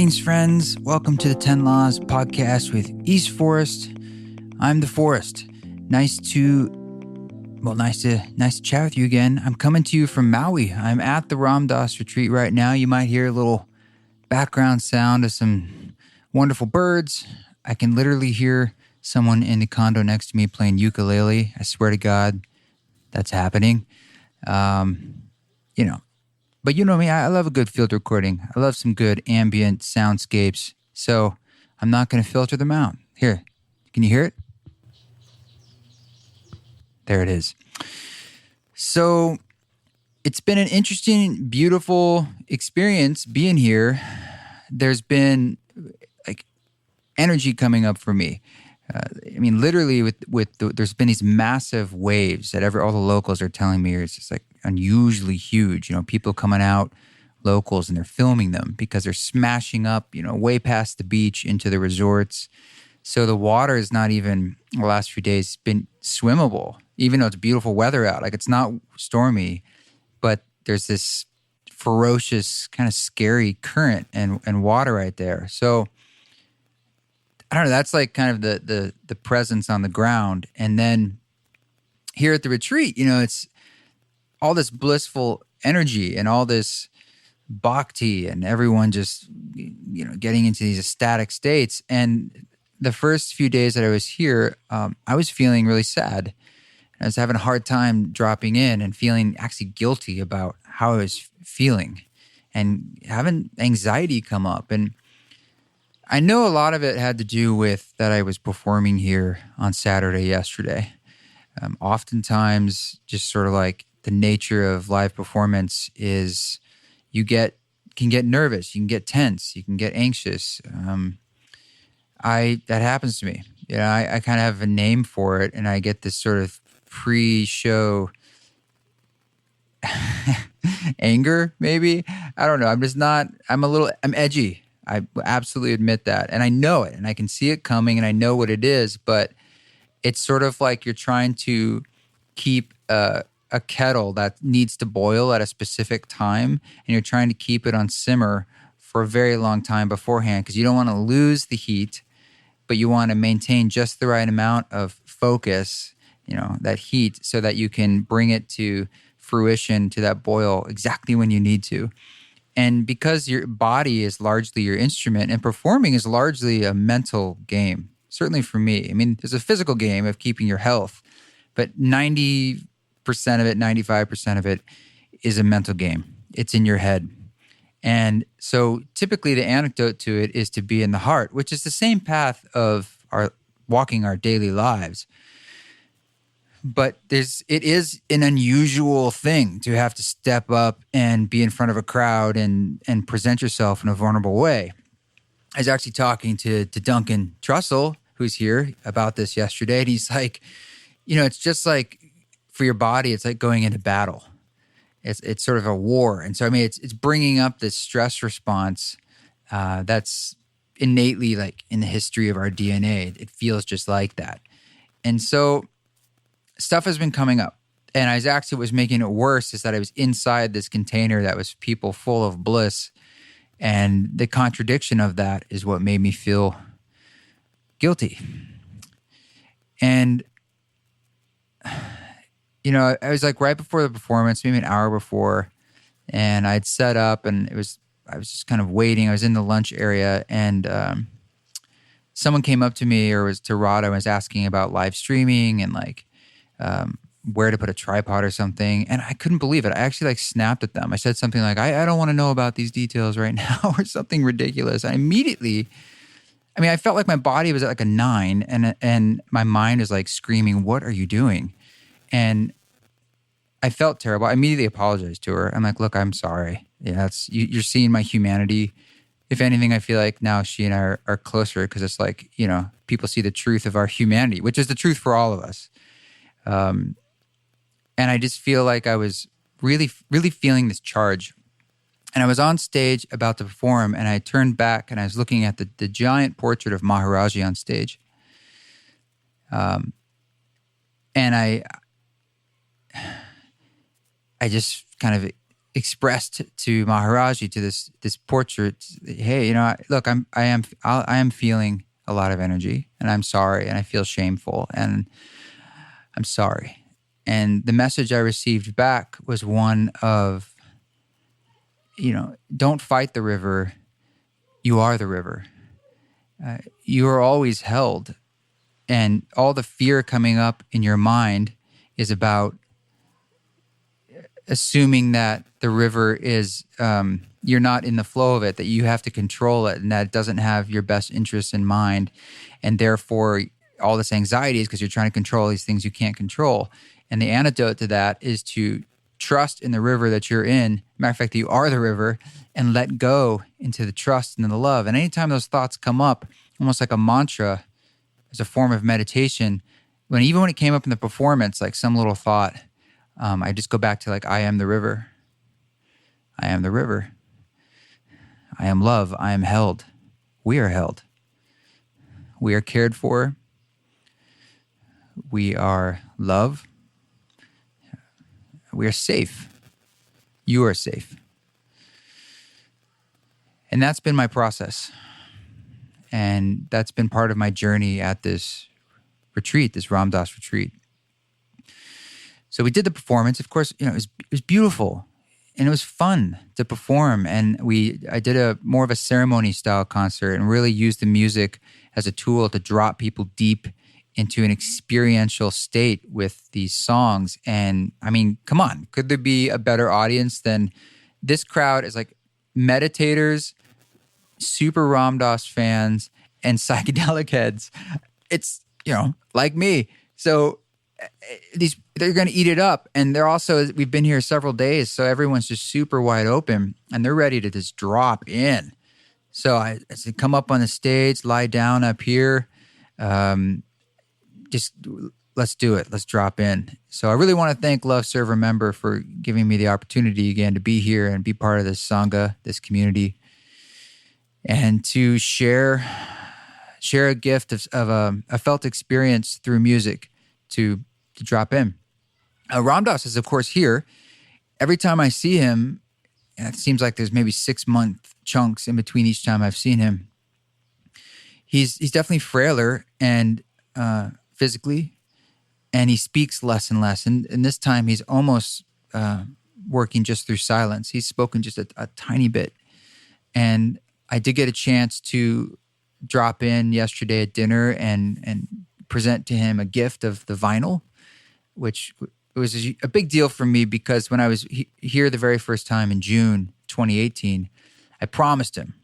Greetings, friends. Welcome to the 10 Laws podcast with East Forest. I'm the Forest. Nice to chat with you again. I'm coming to you from Maui. I'm at the Ram Dass retreat right now. You might hear a little background sound of some wonderful birds. I can literally hear someone in the condo next to me playing ukulele. I swear to God, that's happening. But you know me, I love a good field recording. I love some good ambient soundscapes. So I'm not going to filter them out. Here, can you hear it? There it is. So it's been an interesting, beautiful experience being here. There's been like energy coming up for me. Literally there's been these massive waves that all the locals are telling me it's just like unusually huge. People coming out, locals, and they're filming them because they're smashing up, way past the beach into the resorts. So the water is not even, the last few days, been swimmable, even though it's beautiful weather out. Like, it's not stormy, but there's this ferocious, kind of scary current and water right there. So I don't know, that's like kind of the presence on the ground. And then here at the retreat, it's all this blissful energy and all this bhakti and everyone just, getting into these ecstatic states. And the first few days that I was here, I was feeling really sad. I was having a hard time dropping in and feeling actually guilty about how I was feeling and having anxiety come up. And I know a lot of it had to do with that I was performing here on Saturday yesterday. Oftentimes, just sort of like the nature of live performance is you can get nervous, you can get tense, you can get anxious. That happens to me. I kind of have a name for it, and I get this sort of pre-show anger, maybe. I don't know. I'm edgy. I absolutely admit that. And I know it, and I can see it coming, and I know what it is, but it's sort of like you're trying to keep a kettle that needs to boil at a specific time, and you're trying to keep it on simmer for a very long time beforehand because you don't want to lose the heat, but you want to maintain just the right amount of focus, that heat, so that you can bring it to fruition, to that boil exactly when you need to. And because your body is largely your instrument and performing is largely a mental game, certainly for me. There's a physical game of keeping your health, but 90% of it, 95% of it is a mental game. It's in your head. And so typically the antidote to it is to be in the heart, which is the same path of walking our daily lives. But it is an unusual thing to have to step up and be in front of a crowd and present yourself in a vulnerable way. I was actually talking to Duncan Trussell, who's here, about this yesterday, and he's like, it's just like for your body, it's like going into battle. It's sort of a war. And so, it's bringing up this stress response that's innately like in the history of our DNA. It feels just like that. And so stuff has been coming up. And what was making it worse is that I was inside this container that was people full of bliss. And the contradiction of that is what made me feel guilty. And, I was like right before the performance, maybe an hour before, and I'd set up and I was just kind of waiting. I was in the lunch area, and someone came up to me, or was to Rada, and was asking about live streaming and like where to put a tripod or something. And I couldn't believe it. I actually snapped at them. I said something like, I don't want to know about these details right now, or something ridiculous. I immediately, I felt like my body was at like a 9, and my mind is like screaming, what are you doing? And I felt terrible. I immediately apologized to her. I'm like, look, I'm sorry. Yeah, you're seeing my humanity. If anything, I feel like now she and I are closer because it's like, people see the truth of our humanity, which is the truth for all of us. And I just feel like I was really, really feeling this charge. And I was on stage about to perform, and I turned back and I was looking at the giant portrait of Maharaji on stage. And I just kind of expressed to Maharaji, to this portrait, hey, look, I am feeling a lot of energy, and I'm sorry, and I feel shameful, and I'm sorry. And the message I received back was one of, don't fight the river. You are the river. You are always held. And all the fear coming up in your mind is about assuming that the river is, you're not in the flow of it, that you have to control it, and that it doesn't have your best interests in mind. And therefore, all this anxiety is because you're trying to control these things you can't control. And the antidote to that is to trust in the river that you're in. Matter of fact, you are the river, and let go into the trust and the love. And anytime those thoughts come up, almost like a mantra, as a form of meditation, even when it came up in the performance, like some little thought, I just go back to like, I am the river. I am the river. I am love. I am held. We are held. We are cared for. We are love. We are safe. You are safe. And that's been my process. And that's been part of my journey at this retreat, this Ram Dass retreat. So we did the performance. Of course, it was beautiful, and it was fun to perform. And I did more of a ceremony style concert, and really used the music as a tool to drop people deep into an experiential state with these songs. And I mean, come on, could there be a better audience than this crowd? Is like meditators, super Ram Dass fans, and psychedelic heads. It's, like me. So they're going to eat it up. And they're also, we've been here several days, so everyone's just super wide open, and they're ready to just drop in. So I said, come up on the stage, lie down up here. Just let's do it. Let's drop in. So I really want to thank Love, Serve, Remember for giving me the opportunity again to be here and be part of this Sangha, this community, and to share a gift of a felt experience through music to drop in. Ram Dass is, of course, here. Every time I see him, and it seems like there's maybe 6-month chunks in between each time I've seen him, he's definitely frailer and physically, and he speaks less and less. And this time he's almost working just through silence. He's spoken just a tiny bit. And I did get a chance to drop in yesterday at dinner and present to him a gift of the vinyl, which was a big deal for me because when I was here the very first time in June 2018, I promised him.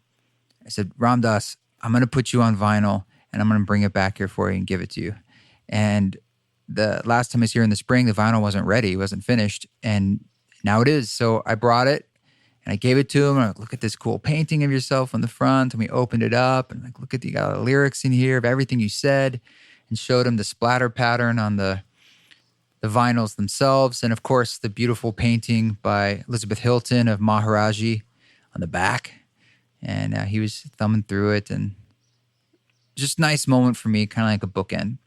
I said, Ram Dass, I'm going to put you on vinyl, and I'm going to bring it back here for you and give it to you. And the last time I was here in the spring, the vinyl wasn't ready. It wasn't finished. And now it is. So I brought it and I gave it to him. And I'm like, look at this cool painting of yourself on the front. And we opened it up and like, look at you got the lyrics in here of everything you said, and showed him the splatter pattern on the vinyls themselves. And of course, the beautiful painting by Elizabeth Hilton of Maharaji on the back. And he was thumbing through it, and just nice moment for me, kind of like a bookend.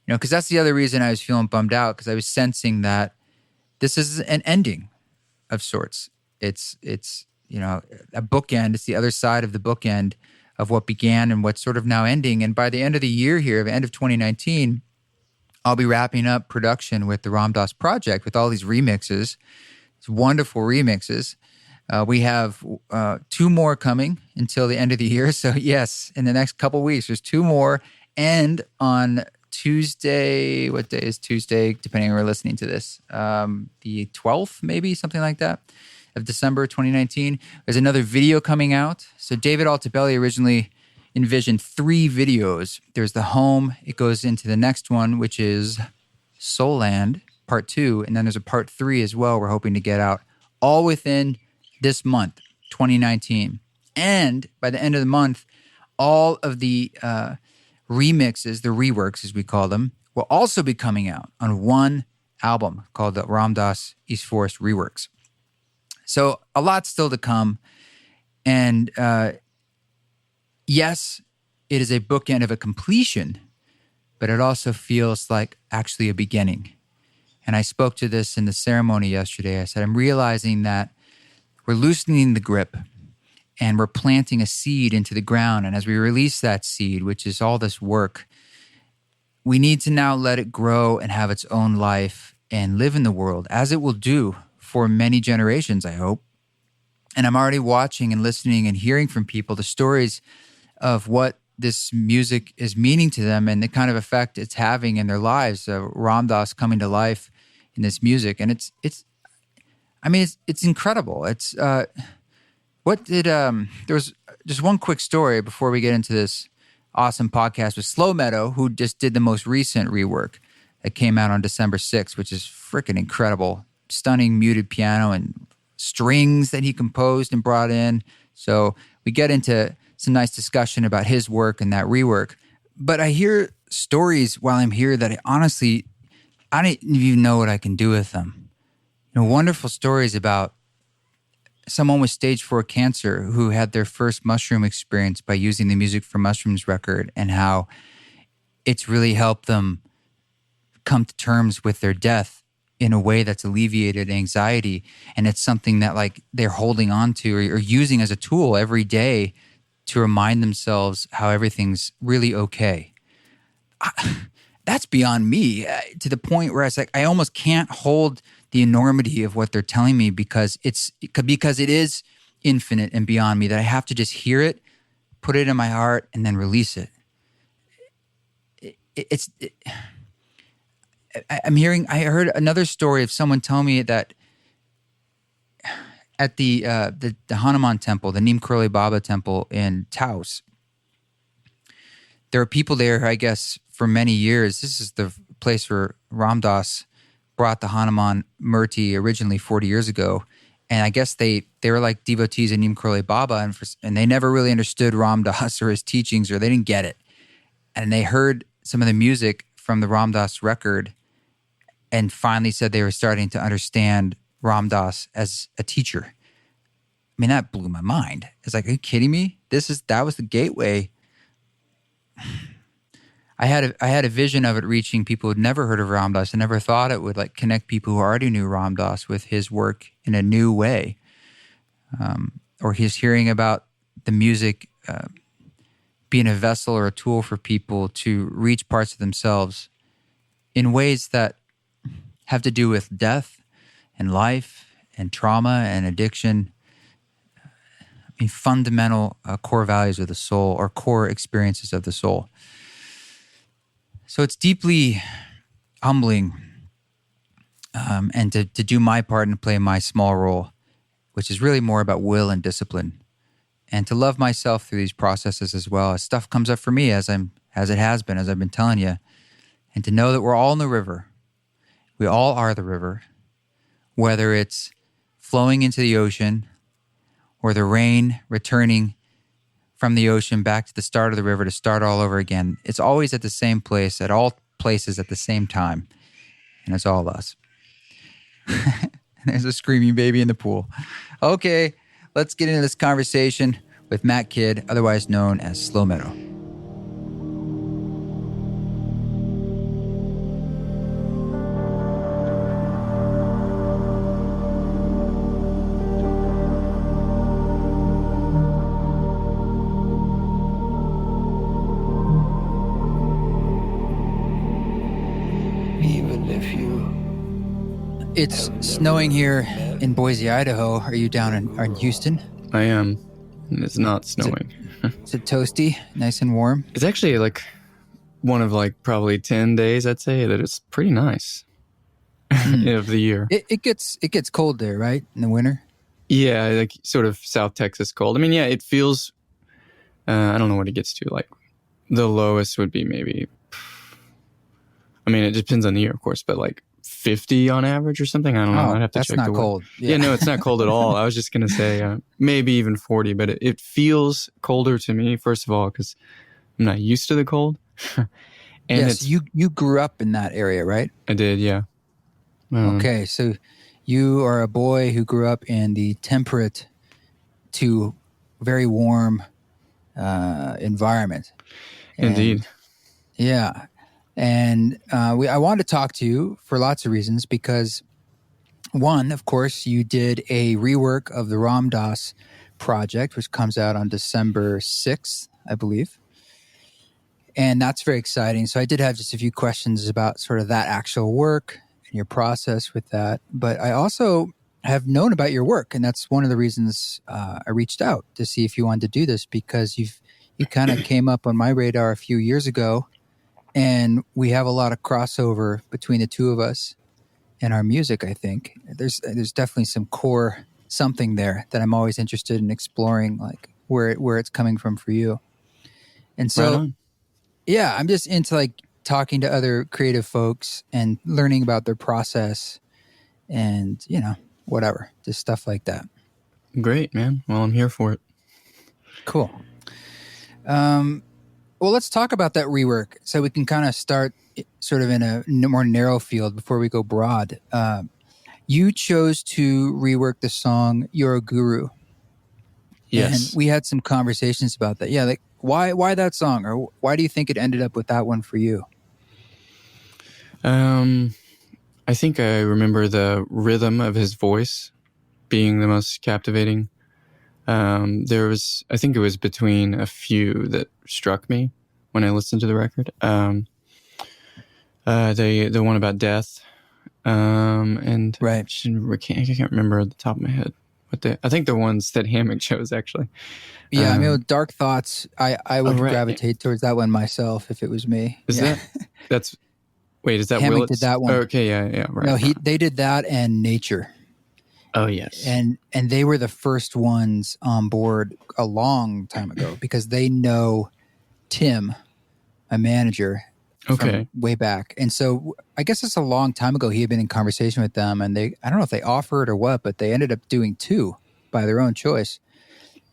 Because that's the other reason I was feeling bummed out, because I was sensing that this is an ending of sorts. It's a bookend. It's the other side of the bookend of what began and what's sort of now ending. And by the end of the year here, the end of 2019, I'll be wrapping up production with the Ram Dass Project with all these remixes, these wonderful remixes. We have 2 more coming until the end of the year. So yes, in the next couple weeks, there's 2 more. And on Tuesday, what day is Tuesday, depending on where we're listening to this, the 12th, maybe, something like that, of December 2019, there's another video coming out. So David Altabelli originally envisioned 3 videos. There's the home. It goes into the next one, which is Soul Land, part 2. And then there's a part 3 as well we're hoping to get out, all within this month, 2019. And by the end of the month, all of the remixes, the reworks as we call them, will also be coming out on one album called the Ram Dass East Forest Reworks. So a lot still to come. And yes, it is a bookend of a completion, but it also feels like actually a beginning. And I spoke to this in the ceremony yesterday. I said, I'm realizing that we're loosening the grip and we're planting a seed into the ground. And as we release that seed, which is all this work, we need to now let it grow and have its own life and live in the world, as it will do for many generations, I hope. And I'm already watching and listening and hearing from people the stories of what this music is meaning to them and the kind of effect it's having in their lives. Ram Dass coming to life in this music, and it's incredible. It's there was just one quick story before we get into this awesome podcast with Slow Meadow, who just did the most recent rework that came out on December 6th, which is freaking incredible. Stunning muted piano and strings that he composed and brought in. So we get into some nice discussion about his work and that rework. But I hear stories while I'm here that I don't even know what I can do with them. Wonderful stories about someone with stage 4 cancer who had their first mushroom experience by using the Music for Mushrooms record, and how it's really helped them come to terms with their death in a way that's alleviated anxiety. And it's something that like they're holding on to or using as a tool every day to remind themselves how everything's really okay. That's beyond me, to the point where it's like I almost can't hold the enormity of what they're telling me because it is infinite and beyond me, that I have to just hear it, put it in my heart, and then release it. I heard another story of someone telling me that at the Hanuman temple, the Neem Karoli Baba temple in Taos, there are people there, I guess, for many years. This is the place where Ram Dass brought the Hanuman Murti originally 40 years ago. And I guess they were like devotees of Neem Karoli Baba, and they never really understood Ram Dass or his teachings, or they didn't get it. And they heard some of the music from the Ram Dass record and finally said they were starting to understand Ram Dass as a teacher. I mean, that blew my mind. It's like, are you kidding me? That was the gateway. I had a vision of it reaching people who'd never heard of Ram Dass. I never thought it would like connect people who already knew Ram Dass with his work in a new way, or his hearing about the music being a vessel or a tool for people to reach parts of themselves in ways that have to do with death and life and trauma and addiction. I mean, fundamental core values of the soul, or core experiences of the soul. So it's deeply humbling, and to do my part and play my small role, which is really more about will and discipline, and to love myself through these processes as well as stuff comes up for me as it has been, as I've been telling you, and to know that we're all in the river. We all are the river, whether it's flowing into the ocean or the rain returning from the ocean back to the start of the river to start all over again. It's always at the same place, at all places at the same time. And it's all us. There's a screaming baby in the pool. Okay, let's get into this conversation with Matt Kidd, otherwise known as Slow Meadow. It's snowing here in Boise, Idaho. Are you down in Houston? I am. And it's not snowing. Is it toasty, nice and warm? It's actually like one of like probably 10 days, I'd say, that it's pretty nice of the year. It gets cold there, right? In the winter? Yeah, like sort of South Texas cold. I mean, yeah, it feels, I don't know what it gets to. Like the lowest would be maybe, I mean, it depends on the year, of course, but like 50 on average or something. I don't know. I'd have to check. That's not cold. Yeah, no, it's not cold at all. I was just going to say maybe even 40, but it feels colder to me, first of all, because I'm not used to the cold. And yes, you grew up in that area, right? I did, yeah. Okay, so you are a boy who grew up in the temperate to very warm environment. Indeed. Yeah. And I wanted to talk to you for lots of reasons because, one, of course, you did a rework of the Ram Dass project, which comes out on December 6th, I believe. And that's very exciting. So I did have just a few questions about sort of that actual work and your process with that. But I also have known about your work, and that's one of the reasons I reached out to see if you wanted to do this, because you kind of came up on my radar a few years ago, and we have a lot of crossover between the two of us and our music. I think there's definitely some core something there that I'm always interested in exploring, like where it's coming from for you. And Right so, on. yeah, I'm just into like talking to other creative folks and learning about their process and, whatever, just stuff like that. Great, man. Well, I'm here for it. Cool. Well, let's talk about that rework so we can kind of start sort of in a more narrow field before we go broad. You chose to rework the song "You're a Guru," and Yes. we had some conversations about that. Yeah, like why that song, or why do you think it ended up with that one for you? I think I remember the rhythm of his voice being the most captivating. I think it was between a few that struck me when I listened to the record. The one about death, and Right. I can't remember at the top of my head. I think the ones that Hammock chose actually. Yeah, I mean, with Dark Thoughts, I would Right. gravitate towards that one myself if it was me. Is Yeah. that's wait, is that Hammock did Willett's? that Oh, one. okay, yeah, right. No, Right. they did that and Nature. Oh, yes. And they were the first ones on board a long time ago because they know Tim, my manager, from Okay. way back. And so I guess it's a long time ago he had been in conversation with them, and I don't know if they offered or what, but they ended up doing two by their own choice.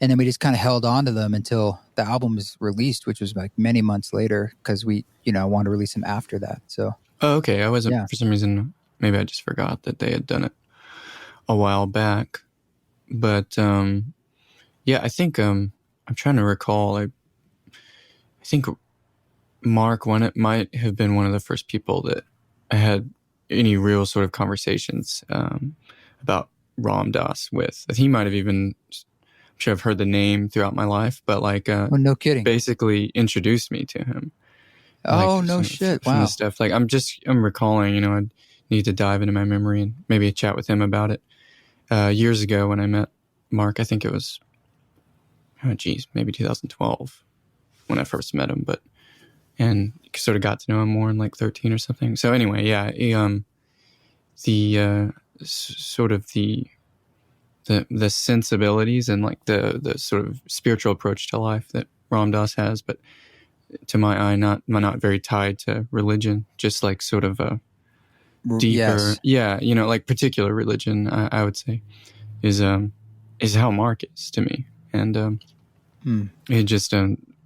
And then we just kind of held on to them until the album was released, which was like many months later because we, wanted to release them after that. So, Oh, okay. I wasn't, yeah. for some reason, maybe I just forgot that they had done it a while back. But yeah, I think I'm trying to recall. I think Mark it might have been one of the first people that I had any real sort of conversations about Ram Dass with. He might have even, I'm sure I've heard the name throughout my life, but like Oh, no kidding. basically introduced me to him. Oh, Like no shit. from Wow. the stuff. Like I'm recalling, I need to dive into my memory and maybe chat with him about it. Years ago when I met Mark, I think it was, maybe 2012 when I first met him, and sort of got to know him more in like 13 or something. So anyway, yeah, sort of the sensibilities and like the sort of spiritual approach to life that Ram Dass has, but to my eye, not very tied to religion, just like sort of a deeper, Yes. like particular religion, I would say, is how Mark is to me. And he just,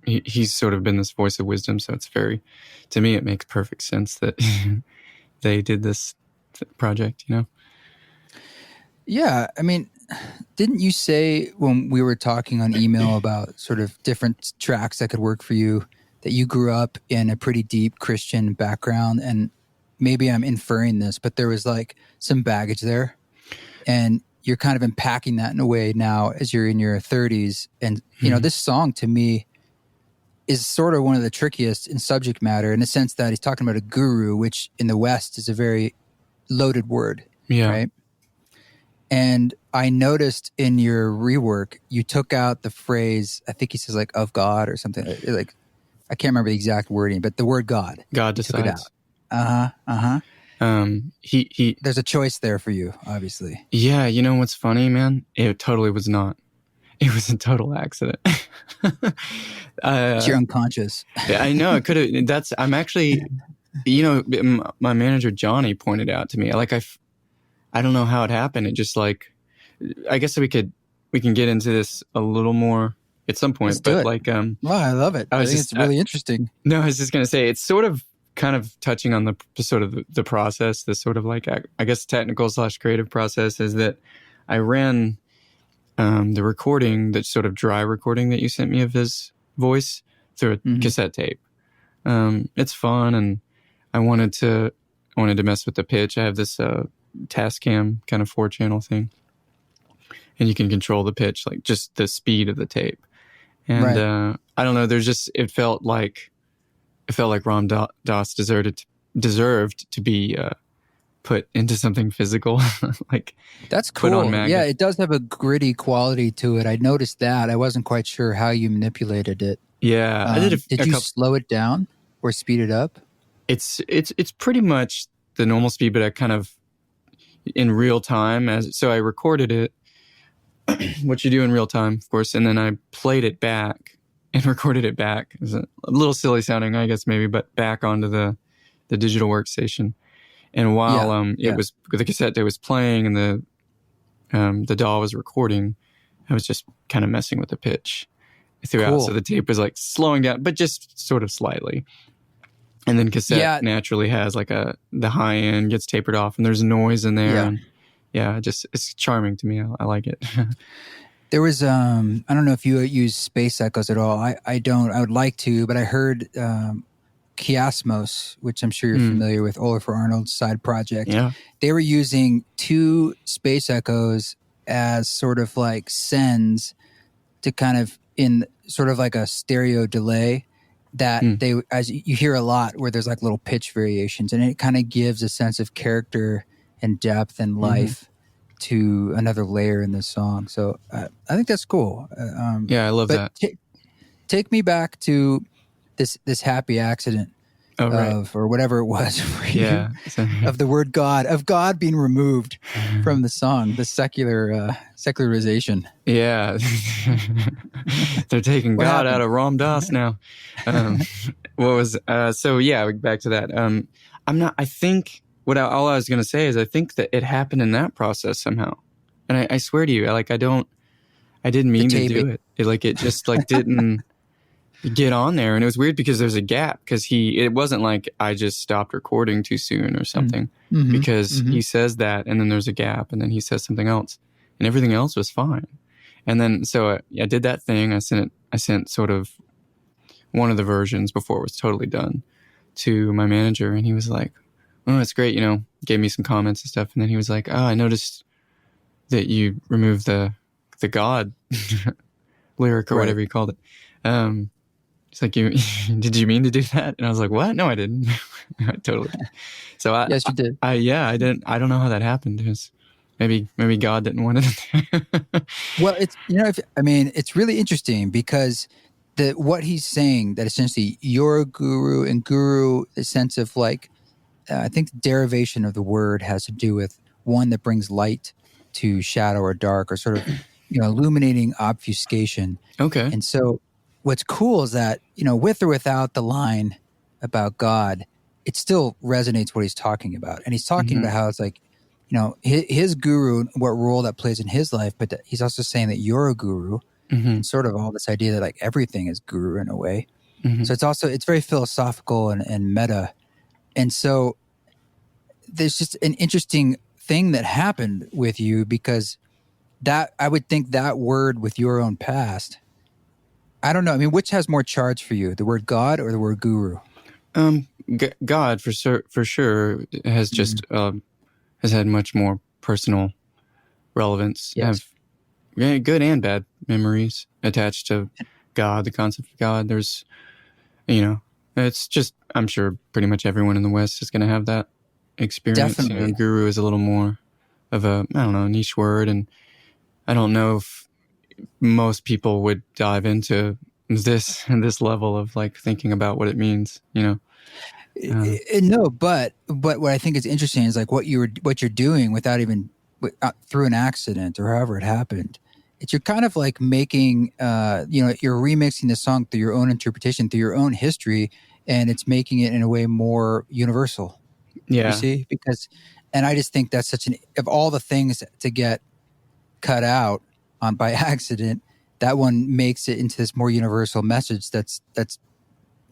he's sort of been this voice of wisdom. So it's to me, it makes perfect sense that they did this project, Yeah. I mean, didn't you say when we were talking on email about sort of different tracks that could work for you that you grew up in a pretty deep Christian background? And maybe I'm inferring this, but there was like some baggage there. And you're kind of unpacking that in a way now as you're in your 30s. And, this song to me is sort of one of the trickiest in subject matter in the sense that he's talking about a guru, which in the West is a very loaded word. Yeah. Right. And I noticed in your rework, you took out the phrase, I think he says like of God or something. Like I can't remember the exact wording, but the word God. God Took it decides. out. He There's a choice there for you, obviously. Yeah, you know what's funny, man? It totally was not. It was a total accident. You're unconscious. I know it could have. I'm actually, my manager Johnny pointed out to me. Like I don't know how it happened. It just like, I guess we can get into this a little more at some point. Let's do it. Like, Well, I love it. I think it's really interesting. No, I was just gonna say it's sort of kind of touching on the sort of the process, the sort of like I guess technical / creative process is that I ran the recording, that sort of dry recording that you sent me of his voice through a cassette tape. It's fun and I wanted to mess with the pitch. I have this Tascam kind of 4-channel thing, and you can control the pitch, like just the speed of the tape. And Right. I don't know. There's just it felt like Ram Dass deserved to be put into something physical, like That's put on cool. Yeah, magnet. it does have a gritty quality to it. I noticed that. I wasn't quite sure how you manipulated it. Yeah, I did Did a you couple. slow it down or speed it up? It's pretty much the normal speed, but I kind of in real time. So I recorded it, what you do in real time, of course, and then I played it back and recorded it back. It was a little silly sounding, I guess, maybe, but back onto the digital workstation. And while Yeah. it Yeah. was the cassette that was playing and the DAW was recording, I was just kind of messing with the pitch throughout. Cool. So the tape was like slowing down, but just sort of slightly. And then cassette Yeah. naturally has like the high end gets tapered off, and there's noise in there. Yeah. And yeah, it's charming to me. I like it. There was I don't know if you use space echoes at all. I don't. I would like to, but I heard Chiasmos, which I'm sure you're familiar with, Oliver Arnold's side project. Yeah. They were using 2 space echoes as sort of like sends to kind of in sort of like a stereo delay that they, as you hear a lot where there's like little pitch variations, and it kind of gives a sense of character and depth and life to another layer in the song. So I think that's cool. Yeah, I love that. Take me back to this happy accident of, or whatever it was for you, of the word God, of God being removed from the song, the secularization. Yeah. They're taking What God happened? out of Ram Dass now. So yeah, back to that. I think all I was going to say is I think that it happened in that process somehow. And I swear to you, I didn't mean to do it. It just didn't get on there. And it was weird because there's a gap because it wasn't like I just stopped recording too soon or something because he says that and then there's a gap and then he says something else and everything else was fine. And then, so I did that thing. I sent sort of one of the versions before it was totally done to my manager, and he was like, "Oh, it's great." Gave me some comments and stuff. And then he was like, "Oh, I noticed that you removed the God lyric or whatever you called it." It's like, did you mean to do that? And I was like, what? No, I didn't. I totally did. So Yes, you did. I didn't. I don't know how that happened. It was maybe God didn't want it. Well, it's really interesting because what he's saying, that essentially you're a guru, and guru, the sense of like, I think the derivation of the word has to do with one that brings light to shadow or dark, or sort of, illuminating obfuscation. Okay. And so what's cool is that, with or without the line about God, it still resonates what he's talking about. And he's talking about how it's like, his guru, what role that plays in his life, but he's also saying that you're a guru, and sort of all this idea that like everything is guru in a way. So it's very philosophical and meta. And so there's just an interesting thing that happened with you, because that, I would think that word with your own past, I don't know. I mean, which has more charge for you, the word God or the word guru? God for sure has just has had much more personal relevance. Yes. I have good and bad memories attached to God, the concept of God. There's, it's just, I'm sure pretty much everyone in the West is going to have that experience. Definitely. Guru is a little more of a, I don't know, niche word, and I don't know if most people would dive into this level of like thinking about what it means, No, but what I think is interesting is like what you're doing without even through an accident or however it happened. You're kind of like making, you're remixing the song through your own interpretation, through your own history, and it's making it in a way more universal. Yeah. You see, and I just think that's such of all the things to get cut out on by accident, that one makes it into this more universal message. That's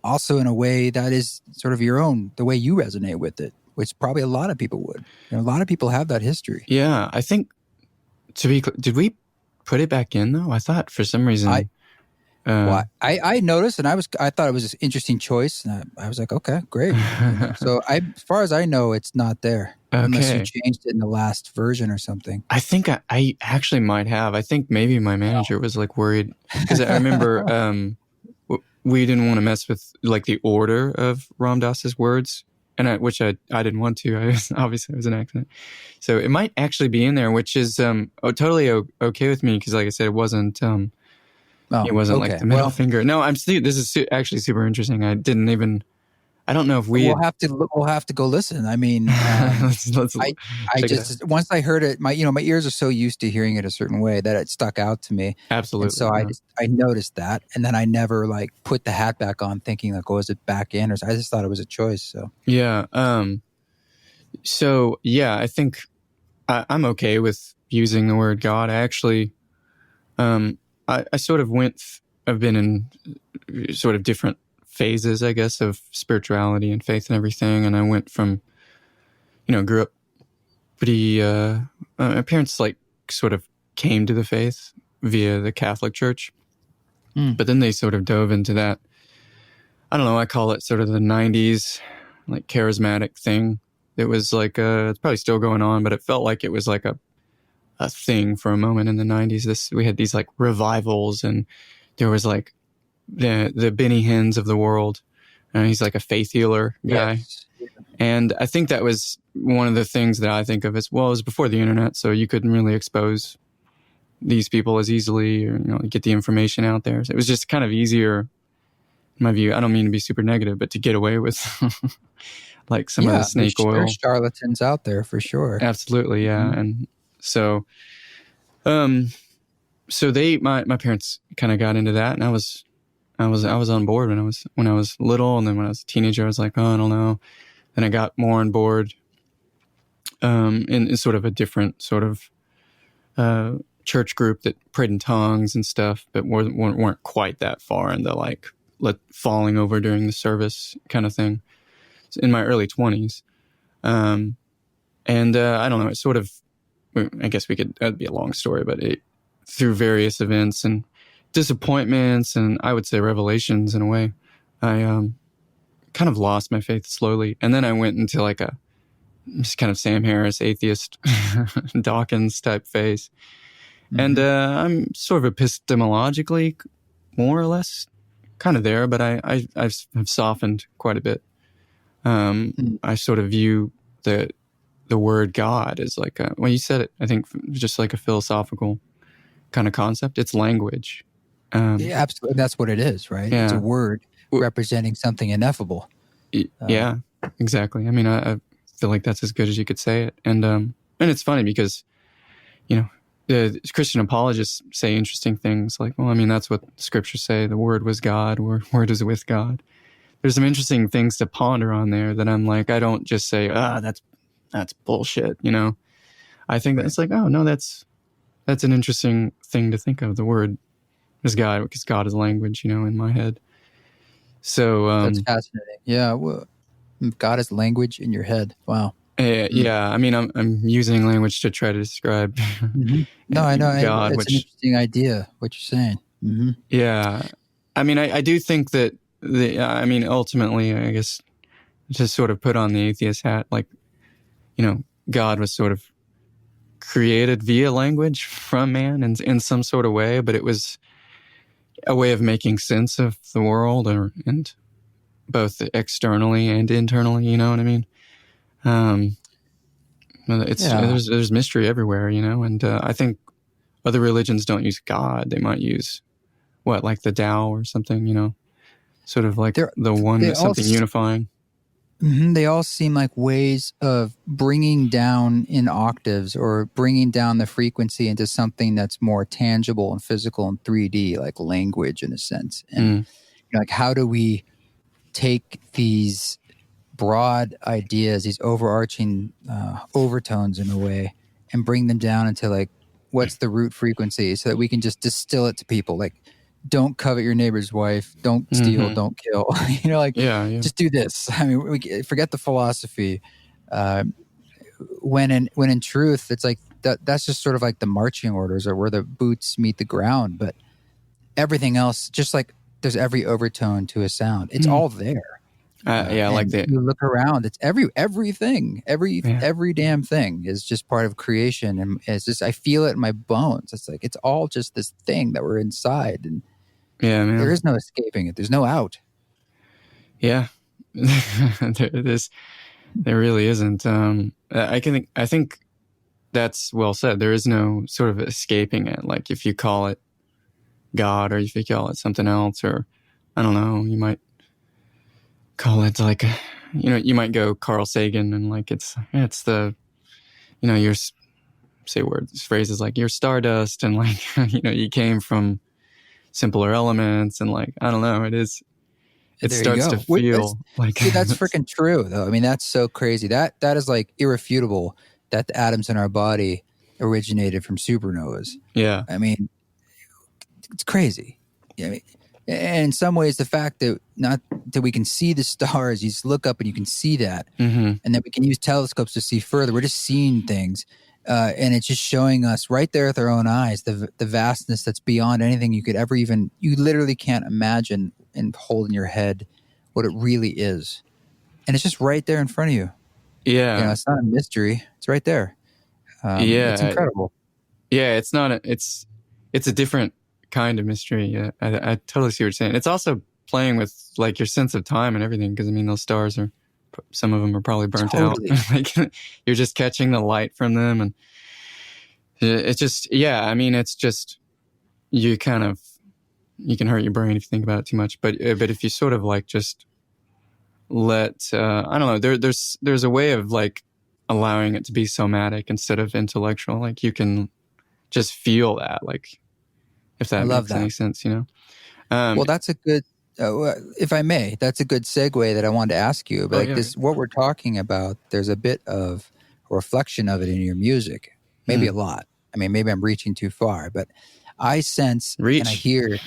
also in a way that is sort of your own, the way you resonate with it, which probably a lot of people would. A lot of people have that history. Yeah, I think, to be clear, did we put it back in though? I thought for some reason Well, I noticed, and I thought it was an interesting choice, and I was like, okay, great. So as far as I know, it's not there unless you Okay. changed it in the last version or something. I think I actually might have. I think maybe my manager was like worried because I remember we didn't want to mess with like the order of Ram Dass's words, and which I didn't want to. Obviously it was an accident, so it might actually be in there, which is totally okay with me because, like I said, it Oh, wasn't like okay. the middle finger. No, this is actually super interesting. I don't know if we had. We'll have to go listen. I mean, let's I I check it out. just once I heard it, my ears are so used to hearing it a certain way that it stuck out to me, and Absolutely. so Yeah. I noticed that, and then I never like put the hat back on, thinking like, oh, is it back in? Or I just thought it was a choice. So Yeah. So yeah, I think I'm okay with using the word God. I actually, I sort of I've been in sort of different phases, I guess, of spirituality and faith and everything. And I went from, grew up pretty, my parents like sort of came to the faith via the Catholic Church, but then they sort of dove into that. I don't know. I call it sort of the 90s, like charismatic thing. It was like, it's probably still going on, but it felt like it was like a thing for a moment in the 90s. We had these like revivals, and there was like the Benny Hinn's of the world. He's like a faith healer guy. yes, And I think that was one of the things that I think of as, well, it was before the internet, so you couldn't really expose these people as easily or, get the information out there. So it was just kind of easier, in my view. I don't mean to be super negative, but to get away with like some of the snake there's oil. charlatans out there for sure. Absolutely, yeah. Mhm. And so, so my parents kind of got into that, and I was on board when I was little, and then when I was a teenager, I was like, oh, I don't know. Then I got more on board, in sort of a different sort of church group that prayed in tongues and stuff, but weren't quite that far into like falling over during the service kind of thing. In my early 20s, and I don't know. It sort of, I guess that'd be a long story, but through various events and disappointments and I would say revelations in a way, I kind of lost my faith slowly. And then I went into like a just kind of Sam Harris atheist Dawkins type phase. And I'm sort of epistemologically more or less kind of there, but I've softened quite a bit. I sort of view the word God as like you said it, I think just like a philosophical kind of concept. It's language. Yeah, absolutely. That's what it is, right? Yeah. It's a word representing something ineffable. Yeah, exactly. I mean, I feel like that's as good as you could say it. And it's funny because, the Christian apologists say interesting things like, well, I mean, that's what the scriptures say. The word was God, or word is with God. There's some interesting things to ponder on there that I'm like, I don't just say, that's bullshit. I think that it's like, oh no, that's an interesting thing to think of. The word is God, because God is language, in my head. So That's fascinating. Yeah, well, God is language in your head. Wow. yeah, I mean, I'm using language to try to describe No, I know. God, It's an which interesting idea. What you're saying. yeah, I mean, I do think that I mean, ultimately, I guess to sort of put on the atheist hat, like, God was sort of created via language from man in some sort of way, but it was a way of making sense of the world, and both externally and internally. You know what I mean? There's mystery everywhere, and I think other religions don't use God. They might use like the Tao or something, sort of like the one, something unifying. They all seem like ways of bringing down in octaves or bringing down the frequency into something that's more tangible and physical and 3D, like language in a sense. And like, how do we take these broad ideas, these overarching overtones in a way, and bring them down into like, what's the root frequency so that we can just distill it to people? Like, don't covet your neighbor's wife, don't steal, don't kill. Just do this. I mean, forget the philosophy. When in truth, it's like that's just sort of like the marching orders or where the boots meet the ground. But everything else, just like there's every overtone to a sound. It's all there. Yeah, I like And that. you look around, it's everything, Yeah, every damn thing is just part of creation. And it's just, I feel it in my bones. It's like, it's all just this thing that we're inside, and yeah, there man. is no escaping it. There's no out. Yeah, there really isn't. I think that's well said. There is no sort of escaping it. Like if you call it God, or if you call it something else, or I don't know, you might call it like, you might go Carl Sagan and like it's the, your say words phrases like you're stardust, and like you came from simpler elements, and like I don't know, it There you starts to go. feel like See, that's freaking true, though. I mean, that's so crazy. That is like irrefutable that the atoms in our body originated from supernovas. yeah. I mean, it's crazy. I mean, and in some ways, the fact that not that we can see the stars, you just look up and you can see that, Mm-hmm. and that we can use telescopes to see further. We're just seeing things, and it's just showing us right there with our own eyes the vastness that's beyond anything you could ever even. You literally can't imagine and hold in your head what it really is, and it's just right there in front of you. You know, Yeah. it's not a mystery; it's right there. It's Yeah. incredible. Yeah. It's not it's a different kind of mystery. Yeah. I totally see what you're saying. It's also playing with like your sense of time and everything. Cause I mean, those stars some of them are probably burnt out. Totally. Like you're just catching the light from them. And it's just, yeah, I mean, it's just, you can hurt your brain if you think about it too much. But if you sort of like just I don't know, there's a way of like allowing it to be somatic instead of intellectual. Like you can just feel that, like if I that love makes that. any sense, you know? Um, Well, that's a good, if I may, that's a good segue that I wanted to ask you. But oh like yeah. this, what we're talking about, there's a bit of a reflection of it in your music, maybe a Hmm. lot. I mean, maybe I'm reaching too far, but I sense and I Reach. hear.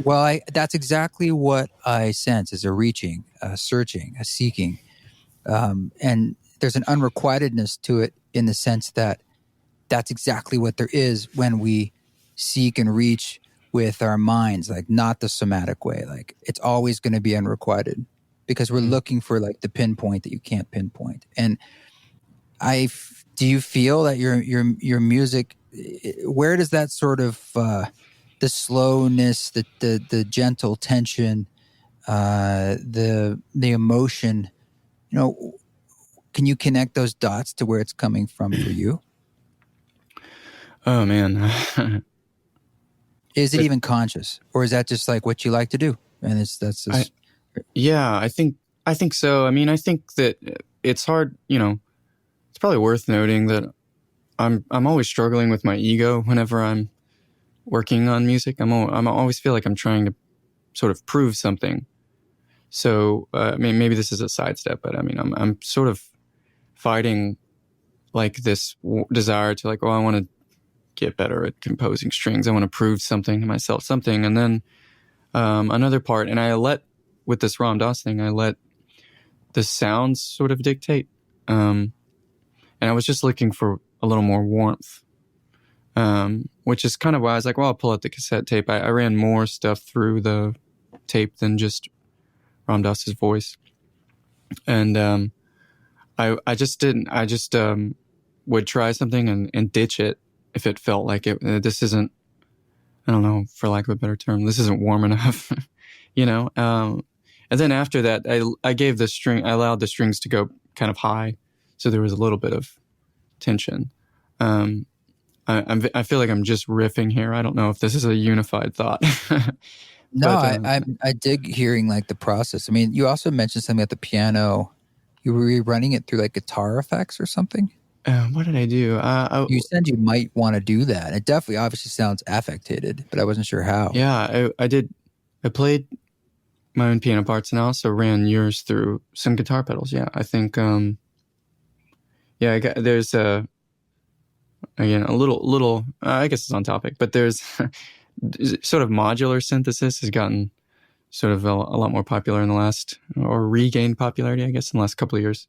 Well, that's exactly what I sense is a reaching, a searching, a seeking, and there's an unrequitedness to it in the sense that that's exactly what there is when we seek and reach with our minds, like not the somatic way. Like it's always going to be unrequited because we're Hmm. looking for like the pinpoint that you can't pinpoint. And do you feel that your music, where does that sort of the slowness, the gentle tension, the emotion, you know, can you connect those dots to where it's coming from for you? Oh man. Is it But even conscious, or is that just like what you like to do? And that's I, just yeah, I think so. I mean, I think that it's hard, it's probably worth noting that I'm always struggling with my ego whenever I'm working on music. I'm always feel like I'm trying to sort of prove something. So, I mean, maybe this is a sidestep, but I mean, I'm sort of fighting like this desire to like, oh, I want to get better at composing strings. I want to prove something to myself, something. And then, another part, and with this Ram Dass thing, I let the sounds sort of dictate. And I was just looking for a little more warmth, which is kind of why I was like, well, I'll pull out the cassette tape. I ran more stuff through the tape than just Ram Dass's voice. And I just didn't. I just would try something and ditch it if it felt like it. This isn't. I don't know, for lack of a better term, this isn't warm enough, you know. And then after that, I gave the string. I allowed the strings to go kind of high, so there was a little bit of tension. I feel like I'm just riffing here. I don't know if this is a unified thought, no. but I dig hearing like the process. I mean, you also mentioned something at the piano. You were running it through like guitar effects or something. what did I do? You said you might want to do that. It definitely, obviously, sounds affectated, but I wasn't sure how. Yeah, I did. I played my own piano parts, and I also ran yours through some guitar pedals. Yeah, I think. There's again a little. I guess it's on topic, but there's sort of modular synthesis has gotten sort of a lot more popular in the last, or regained popularity, I guess, in the last couple of years.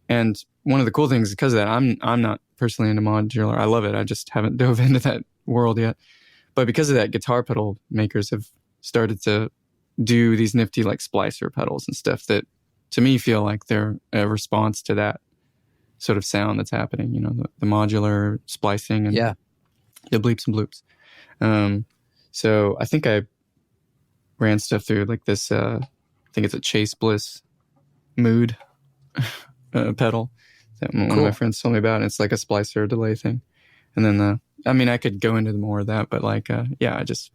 And one of the cool things because of that, I'm not personally into modular. I love it. I just haven't dove into that world yet. But because of that, guitar pedal makers have started to do these nifty like splicer pedals and stuff that to me feel like they're a response to that sort of sound that's happening, the modular splicing and the bleeps and bloops. So I think I ran stuff through like this, I think it's a Chase Bliss Mood pedal that one of my friends told me about. And it's like a splicer delay thing. And then I could go into more of that, but like, I felt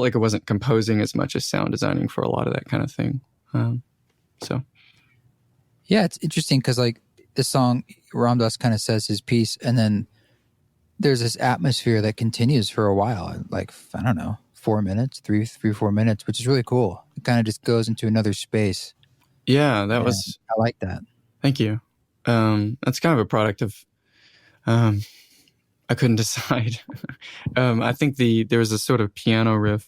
like I wasn't composing as much as sound designing for a lot of that kind of thing. Yeah, it's interesting because like the song Ram Dass kind of says his piece, and then there's this atmosphere that continues for a while, like, I don't know, 4 minutes, 4 minutes, which is really cool. It kind of just goes into another space. Yeah, I like that. Thank you. That's kind of a product of, I couldn't decide. I think there was a sort of piano riff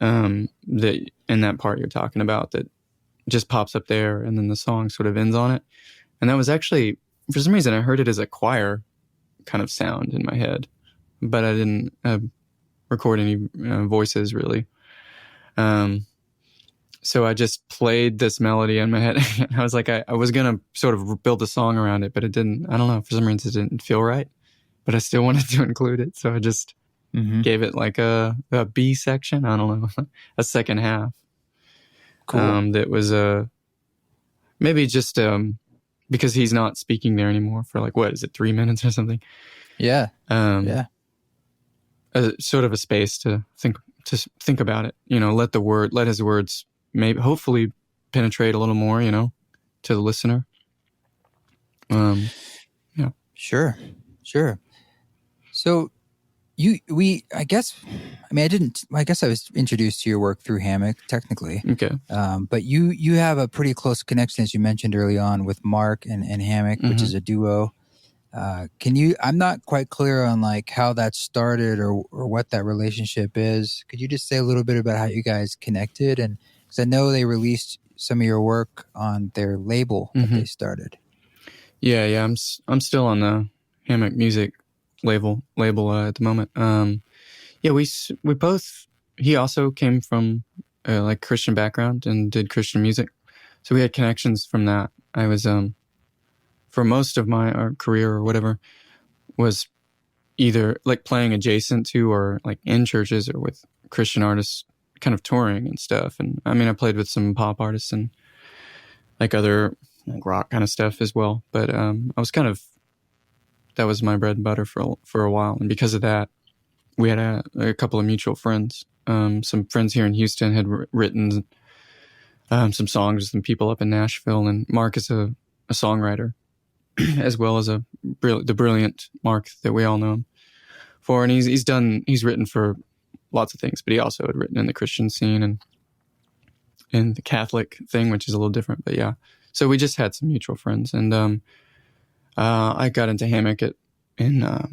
that in that part you're talking about that just pops up there, and then the song sort of ends on it. And that was actually, for some reason, I heard it as a choir kind of sound in my head, but I didn't record any voices really. So I just played this melody in my head. I was like, I was going to sort of build a song around it, but it didn't, I don't know, for some reason it didn't feel right, but I still wanted to include it. So I just gave it like a B section. I don't know, a second half. Cool. That was maybe just because he's not speaking there anymore for like, what is it, 3 minutes or something? Yeah. Sort of a space to think about it, let his words maybe hopefully penetrate a little more, to the listener. Yeah. Sure. So I guess I was introduced to your work through Hammock technically. Okay. But you have a pretty close connection, as you mentioned early on, with Mark and Hammock, which is a duo. I'm not quite clear on like how that started or what that relationship is. Could you just say a little bit about how you guys connected? And because I know they released some of your work on their label that they started. Yeah. I'm still on the Hammock Music label at the moment. We both, he also came from like Christian background and did Christian music. So we had connections from that. I was, for most of my career or whatever, was either like playing adjacent to or like in churches or with Christian artists kind of touring and stuff. And I played with some pop artists and like other like rock kind of stuff as well. But I was that was my bread and butter for a while. And because of that, we had a couple of mutual friends. Some friends here in Houston had written some songs with some people up in Nashville. And Mark is a songwriter, as well as the brilliant Mark that we all know him for. And he's written for lots of things, but he also had written in the Christian scene and in the Catholic thing, which is a little different. But yeah, so we just had some mutual friends. And I got into Hammock in I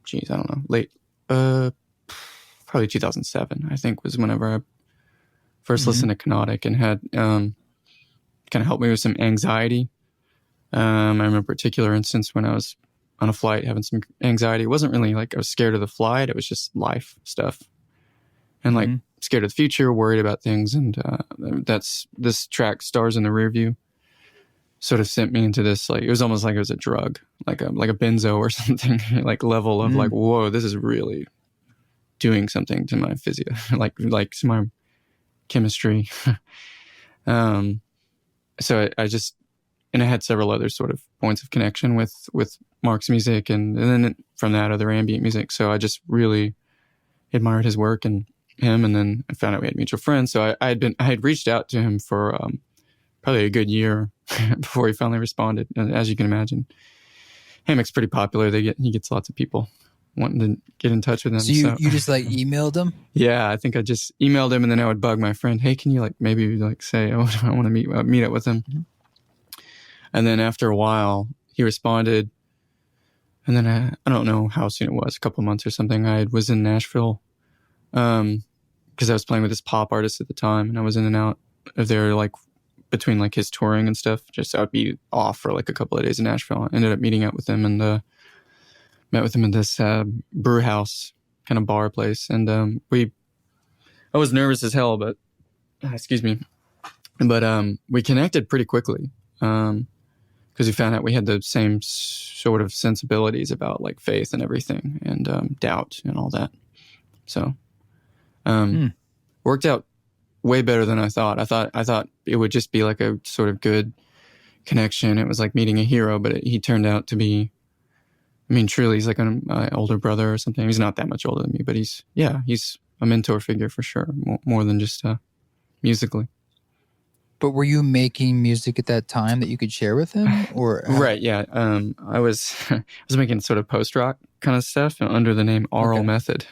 don't know, late, probably 2007, I think was whenever I first listened to Canonic and had kind of helped me with some anxiety. I remember a particular instance when I was on a flight having some anxiety. It wasn't really like I was scared of the flight. It was just life stuff and like scared of the future, worried about things. And this track, Stars in the Rear View, sort of sent me into this, like, it was almost like it was a drug, like a benzo or something, like level of like, whoa, this is really doing something to my physio, like to my chemistry. So I just, and I had several other sort of points of connection with Mark's music and then from that other ambient music. So I just really admired his work and him. And then I found out we had mutual friends. So I had reached out to him for probably a good year before he finally responded. And as you can imagine, Hammock's pretty popular. He gets lots of people wanting to get in touch with him. So you just like emailed him? Yeah, I think I just emailed him, and then I would bug my friend, hey, can you like maybe like say, I want to meet up with him. And then after a while, he responded. And then I don't know how soon it was, a couple of months or something. I was in Nashville because I was playing with this pop artist at the time, and I was in and out of there like between like his touring and stuff. Just I would be off for like a couple of days in Nashville. I ended up meeting up with him and met with him in this brew house kind of bar place, and I was nervous as hell, but excuse me, but we connected pretty quickly because we found out we had the same sort of sensibilities about like faith and everything, and doubt and all that. So worked out way better than I thought. I thought it would just be like a sort of good connection. It was like meeting a hero, but he turned out to be, I mean, truly, he's like an older brother or something. He's not that much older than me, but he's a mentor figure for sure, more than just musically. But were you making music at that time that you could share with him, or right? Yeah, I was I was making sort of post rock kind of stuff under the name Aural Method.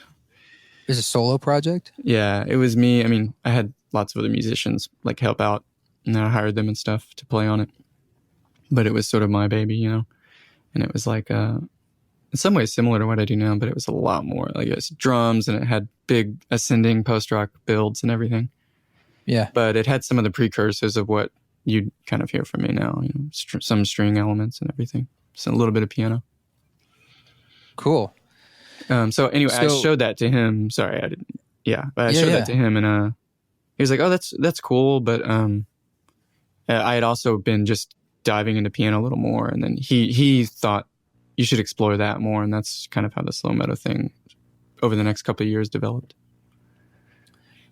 It was a solo project? Yeah, it was me. I mean, I had lots of other musicians like help out, and I hired them and stuff to play on it. But it was sort of my baby, you know. And it was like in some ways similar to what I do now, but it was a lot more. Like it was drums, and it had big ascending post rock builds and everything. Yeah, but it had some of the precursors of what you'd kind of hear from me now. You know, some string elements and everything. So a little bit of piano. Cool. So anyway, I showed that to him. Sorry, I didn't. Yeah, but I showed that to him, and he was like, "Oh, that's cool." But I had also been just diving into piano a little more, and then he thought you should explore that more, and that's kind of how the Slow Meadow thing over the next couple of years developed.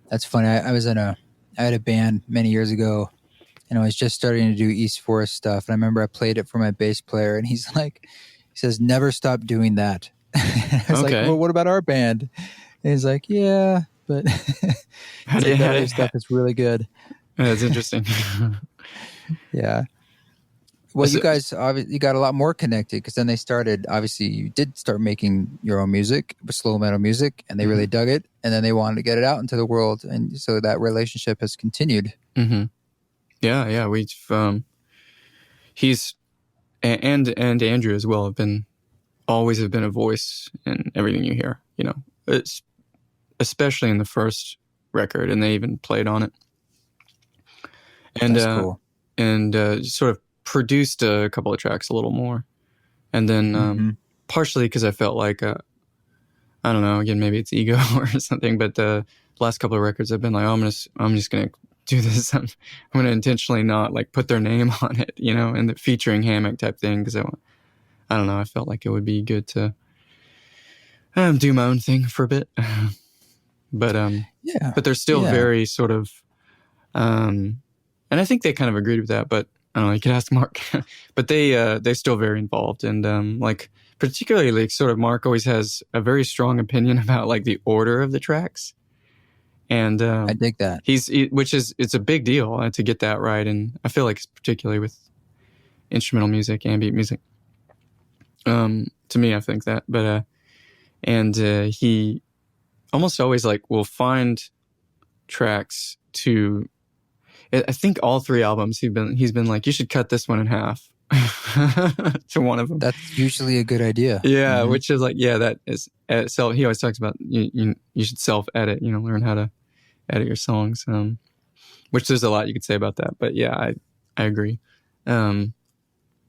That's funny. I had a band many years ago, and I was just starting to do East Forest stuff. And I remember I played it for my bass player, and he says, "Never stop doing that." I was like, "Well, what about our band?" And he's like, "Yeah, but that stuff is really good." That's interesting. Yeah. Well, you guys obviously got a lot more connected, because then you did start making your own music, Slow Meadow music, and they really dug it, and then they wanted to get it out into the world, and so that relationship has continued. Mm-hmm. Yeah, we've he's and Andrew as well always have been a voice in everything you hear. You know, it's especially in the first record, and they even played on it, and that's cool. And sort of produced a couple of tracks a little more, and then partially because I felt like I don't know, again, maybe it's ego or something, but the last couple of records I've been like, oh, I'm just gonna do this. I'm gonna intentionally not like put their name on it, you know, and the featuring Hammock type thing, because I don't know, I felt like it would be good to do my own thing for a bit. But but they're still very sort of and I think they kind of agreed with that, but I don't know, you could ask Mark. But they're still very involved, and like particularly like sort of Mark always has a very strong opinion about like the order of the tracks, and I dig that. It's a big deal to get that right, and I feel like particularly with instrumental music, ambient music, to me I think that, but he almost always like will find tracks to. I think all 3 albums he's been like, you should cut this one in half to one of them. That's usually a good idea. Yeah, which is like, that is so he always talks about you should self-edit, you know, learn how to edit your songs, which there's a lot you could say about that, but yeah, I agree.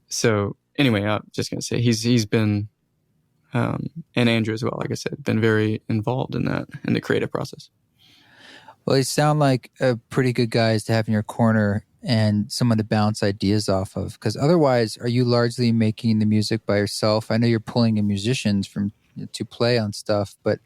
So anyway, I'm just gonna say he's been and Andrew as well, like I said, been very involved in the creative process. Well, you sound like a pretty good guys to have in your corner and someone to bounce ideas off of. Because otherwise, are you largely making the music by yourself? I know you're pulling in musicians to play on stuff, but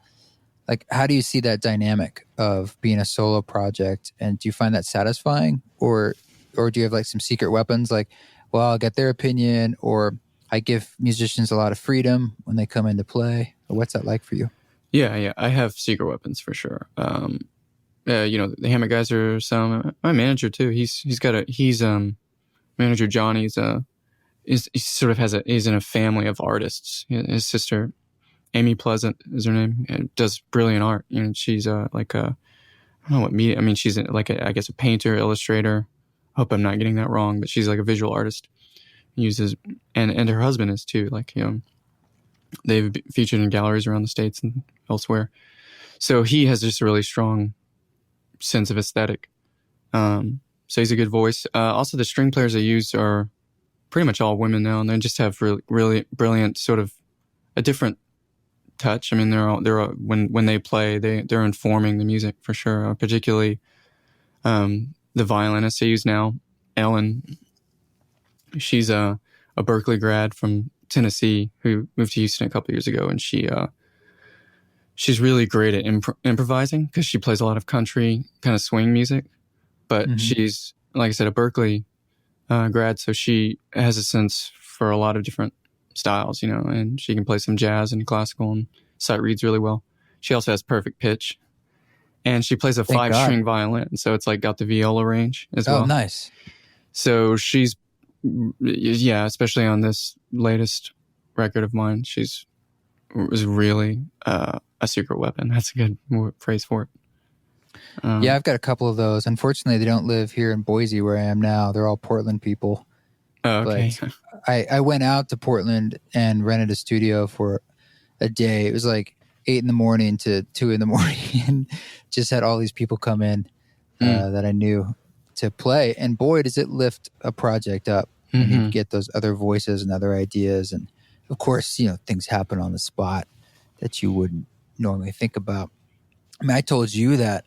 like, how do you see that dynamic of being a solo project? And do you find that satisfying, or do you have like some secret weapons? Like, well, I'll get their opinion, or I give musicians a lot of freedom when they come into play. Or what's that like for you? Yeah, I have secret weapons for sure. You know, the Hammock guys are my manager too. He's manager Johnny's he's in a family of artists. His sister Amy Pleasant is her name, and does brilliant art. You know, she's I don't know what media. I mean, she's like I guess a painter, illustrator. I hope I'm not getting that wrong, but she's like a visual artist. Uses and her husband is too. Like, you know, they've featured in galleries around the States and elsewhere. So he has just a really strong sense of aesthetic. So he's a good voice. Also, the string players I use are pretty much all women now, and they just have really, really brilliant sort of a different touch. I mean, when they play, they're informing the music for sure. Particularly the violinist I use now, Ellen. She's a Berkeley grad from Tennessee who moved to Houston a couple years ago, and she's really great at improvising because she plays a lot of country kind of swing music. But she's, like I said, a Berkeley grad, so she has a sense for a lot of different styles, and she can play some jazz and classical and sight reads really well. She also has perfect pitch, and she plays a Thank 5-string God. violin, so it's like got the viola range as well. Oh, nice. So she's, especially on this latest record of mine, was really a secret weapon. That's a good phrase for it. Yeah, I've got a couple of those. Unfortunately, they don't live here in Boise where I am now. They're all Portland people. Oh, okay. But I went out to Portland and rented a studio for a day. It was like 8 a.m. to 2 a.m, and just had all these people come in that I knew to play. And boy, does it lift a project up when you get those other voices and other ideas. And of course, things happen on the spot that you wouldn't normally think about. I mean, I told you that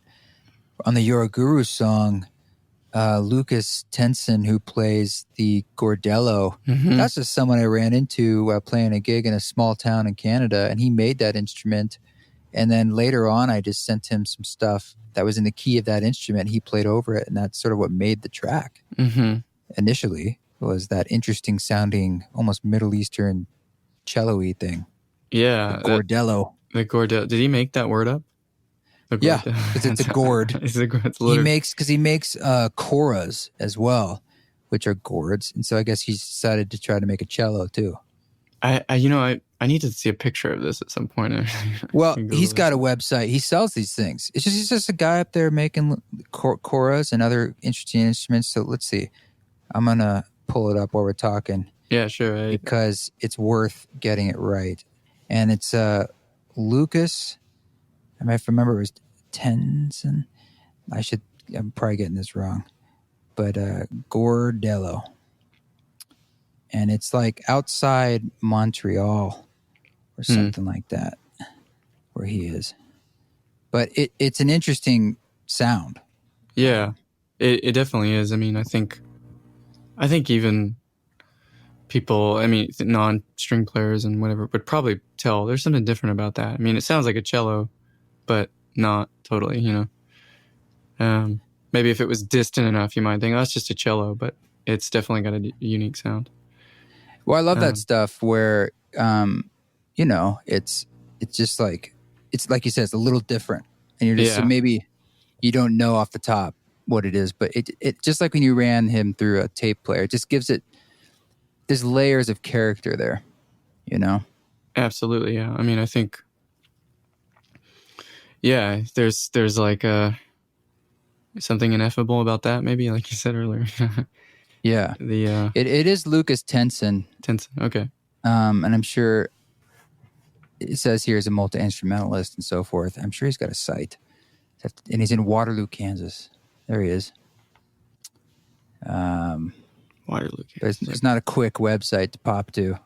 on the You're a Guru song, Lucas Tenson, who plays the gordello, that's just someone I ran into while playing a gig in a small town in Canada, and he made that instrument. And then later on, I just sent him some stuff that was in the key of that instrument. He played over it, and that's sort of what made the track. Initially, was that interesting sounding, almost Middle Eastern cello-y thing. Yeah. The gordello. The gordello. Did he make that word up? Yeah, because it's a gourd. He makes choras as well, which are gourds, and so I guess he's decided to try to make a cello too. I need to see a picture of this at some point. Well, he's got a website. He sells these things. He's just a guy up there making choras and other interesting instruments. So let's see. I'm gonna pull it up while we're talking. Yeah, sure. Because it's worth getting it right, and it's Lucas. I mean, if I remember, it was Tenson. I'm probably getting this wrong, but gordello, and it's like outside Montreal or something like that, where he is. But it's an interesting sound. Yeah, it definitely is. I mean, I think even people, non-string players and whatever, would probably tell there's something different about that. I mean, it sounds like a cello, but not totally, Maybe if it was distant enough, you might think, oh, it's just a cello, but it's definitely got a unique sound. Well, I love that stuff where, it's just like, it's like you said, it's a little different. And you're just, so maybe you don't know off the top what it is, but it just like when you ran him through a tape player, it just gives it, there's layers of character there, Absolutely, yeah. I mean, I think, yeah, there's like something ineffable about that, maybe, like you said earlier. Yeah. It is Lucas Tenson. Tenson, okay. And I'm sure it says here he's a multi-instrumentalist and so forth. I'm sure he's got a site. And he's in Waterloo, Kansas. There he is. Waterloo, Kansas. It's not a quick website to pop to.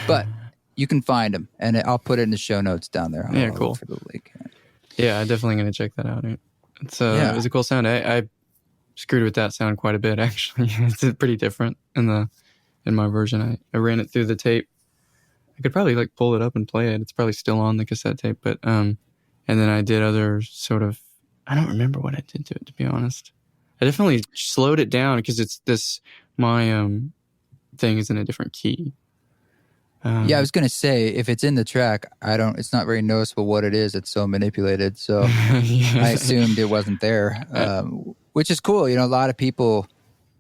But you can find him. And I'll put it in the show notes down there. Yeah, cool. Look for the link. Yeah, I'm definitely going to check that out. It was a cool sound. I screwed with that sound quite a bit, actually. It's pretty different in my version. I ran it through the tape. I could probably pull it up and play it. It's probably still on the cassette tape, but and then I did other sort of, I don't remember what I did to it, to be honest. I definitely slowed it down because my thing is in a different key. I was going to say, if it's in the track, it's not very noticeable what it is. It's so manipulated. So I assumed it wasn't there, which is cool. A lot of people,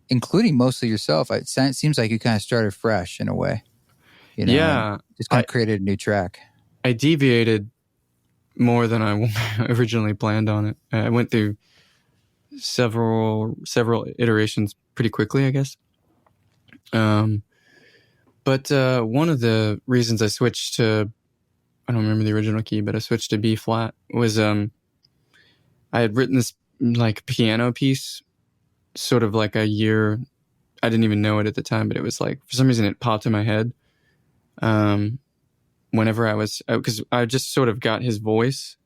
including mostly yourself, it seems like you kind of started fresh in a way. Just kind of created a new track. I deviated more than I originally planned on it. I went through several iterations pretty quickly, I guess. But one of the reasons I switched to, I don't remember the original key, but I switched to B flat was I had written this piano piece sort of like a year. I didn't even know it at the time, but it was like, for some reason it popped in my head. Whenever because I just sort of got his voice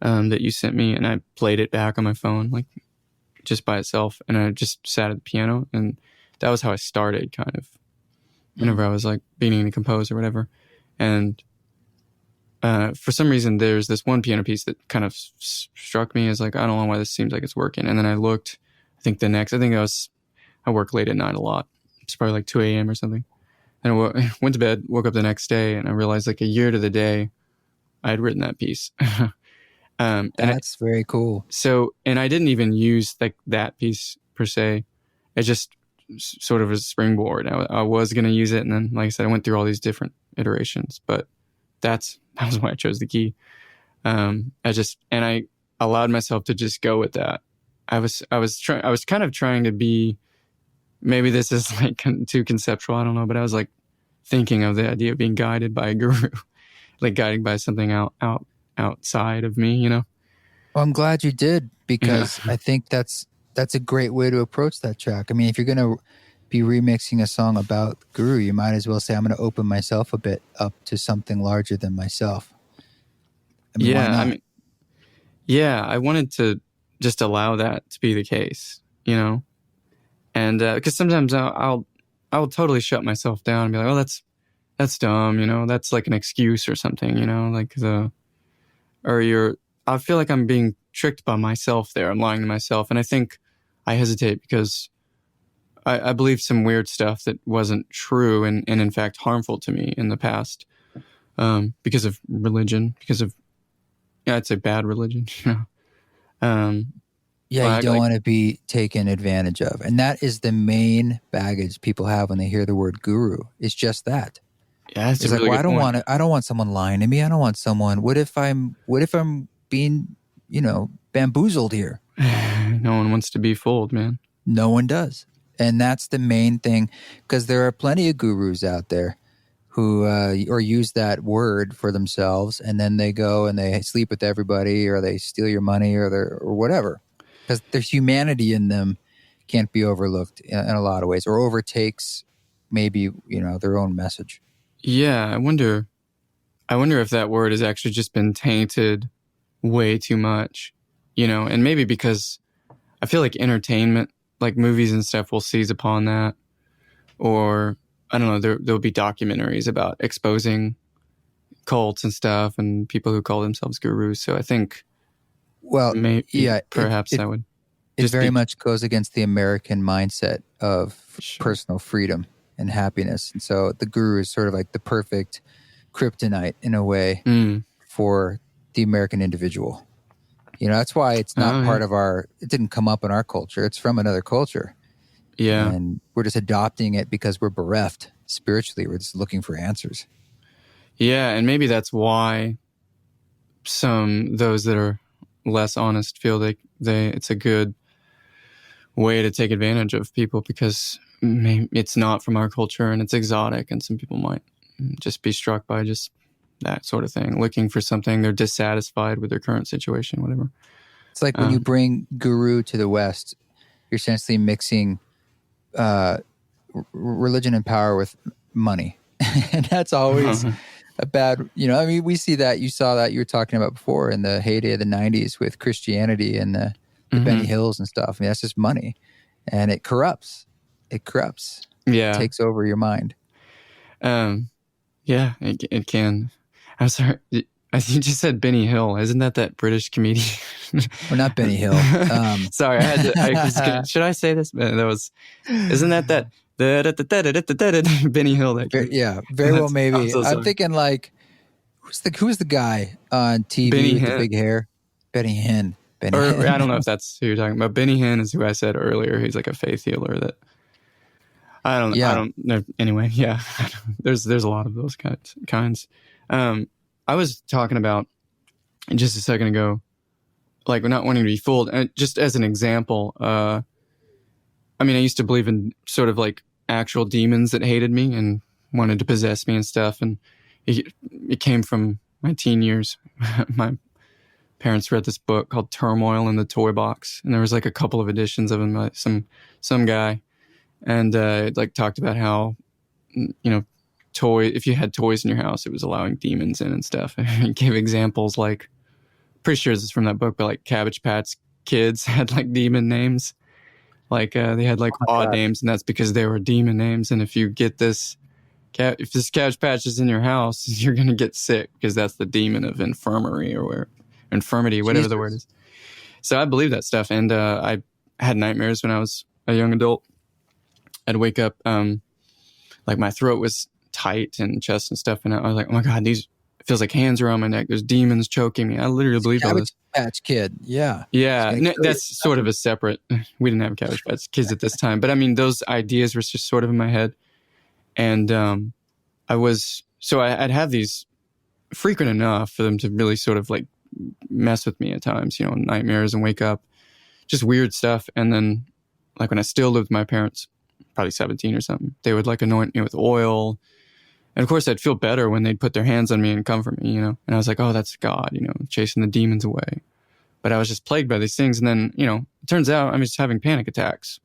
that you sent me, and I played it back on my phone, like just by itself. And I just sat at the piano, and that was how I started, kind of, whenever I was like beginning to compose or whatever. And for some reason, there's this one piano piece that kind of struck me as like, I don't know why this seems like it's working. And then I looked, I work late at night a lot. It's probably like 2 a.m. or something. And I went to bed, woke up the next day, and I realized like a year to the day, I had written that piece. That's very cool. So, and I didn't even use like that piece per se. It just sort of a springboard. I was going to use it. And then, like I said, I went through all these different iterations, but that was why I chose the key. I allowed myself to just go with that. I was kind of trying to be, maybe this is like too conceptual, I don't know, but I was like thinking of the idea of being guided by a guru, like guided by something outside of me, you know? Well, I'm glad you did, because I think that's a great way to approach that track. I mean, if you're going to be remixing a song about Guru, you might as well say, I'm going to open myself a bit up to something larger than myself. I mean, why not? I wanted to just allow that to be the case, you know? And because sometimes I'll totally shut myself down and be like, oh, that's dumb, you know? That's like an excuse or something, you know? Like I feel like I'm being tricked by myself there. I'm lying to myself. And I think I hesitate because I believed some weird stuff that wasn't true and in fact harmful to me in the past, because of religion, I'd say bad religion, you know? You don't want to be taken advantage of. And that is the main baggage people have when they hear the word guru. It's just that. Yeah, it's like, really I don't want someone lying to me. I don't want someone, what if I'm being, bamboozled here? No one wants to be fooled, man. No one does. And that's the main thing, because there are plenty of gurus out there who or use that word for themselves, and then they go and they sleep with everybody, or they steal your money, or whatever. Because there's humanity in them, can't be overlooked in a lot of ways, or overtakes maybe their own message. Yeah, I wonder if that word has actually just been tainted way too much, and maybe because I feel like entertainment, like movies and stuff, will seize upon that, or I don't know, there'll be documentaries about exposing cults and stuff and people who call themselves gurus. So I think, perhaps that would. It very much goes against the American mindset of personal freedom and happiness. And so the guru is sort of like the perfect kryptonite in a way for the American individual. That's why it's not part of it didn't come up in our culture. It's from another culture. Yeah. And we're just adopting it because we're bereft spiritually. We're just looking for answers. Yeah. And maybe that's why those that are less honest feel it's a good way to take advantage of people, because it's not from our culture and it's exotic, and some people might just be struck by just that sort of thing, looking for something. They're dissatisfied with their current situation, whatever. It's like when you bring guru to the West, you're essentially mixing religion and power with money. And that's always a bad, we see that. You saw that you were talking about before in the heyday of the 90s with Christianity and the Benny Hills and stuff. I mean, that's just money, and it corrupts. Yeah. It takes over your mind. Yeah, it can. I'm sorry. I think you just said Benny Hill. Isn't that British comedian? Or not Benny Hill. Sorry, I had to. Should I say this? Isn't that Benny Hill? Very well, maybe. I'm thinking like, who's the guy on TV Benny with Hinn. the big hair? Benny Hinn. I don't know if that's who you're talking about. Benny Hinn is who I said earlier. He's like a faith healer that. I don't know. Anyway, yeah. There's a lot of those kinds. I was talking about just a second ago, like not wanting to be fooled. And just as an example, I used to believe in sort of like actual demons that hated me and wanted to possess me and stuff. And it came from my teen years. My parents read this book called Turmoil in the Toy Box, and there was like a couple of editions of him by some guy, and it like talked about how, you know, if you had toys in your house, it was allowing demons in and stuff. And it gave examples like, pretty sure this is from that book, but like Cabbage Patch Kids had like demon names. Like they had like odd names, and that's because they were demon names. And if you get this, if this Cabbage Patch is in your house, you're gonna get sick because that's the demon of infirmity, whatever the word is. So I believe that stuff, and I had nightmares when I was a young adult. I'd wake up, like my throat was tight and chest and stuff, and I was like, oh my God, it feels like hands are on my neck. There's demons choking me. I literally believed all this. Patch Kid, yeah. Yeah, that's sort of a separate, we didn't have Cabbage Patch Kids at this time, but I mean, those ideas were just sort of in my head. And I'd have these frequent enough for them to really sort of like mess with me at times, you know, nightmares and wake up, just weird stuff. And then like when I still lived with my parents, probably 17 or something, they would like anoint me with oil. And of course I'd feel better when they'd put their hands on me and comfort me, you know, and I was like, oh, that's God, you know, chasing the demons away. But I was just plagued by these things. And then, you know, it turns out I'm just having panic attacks,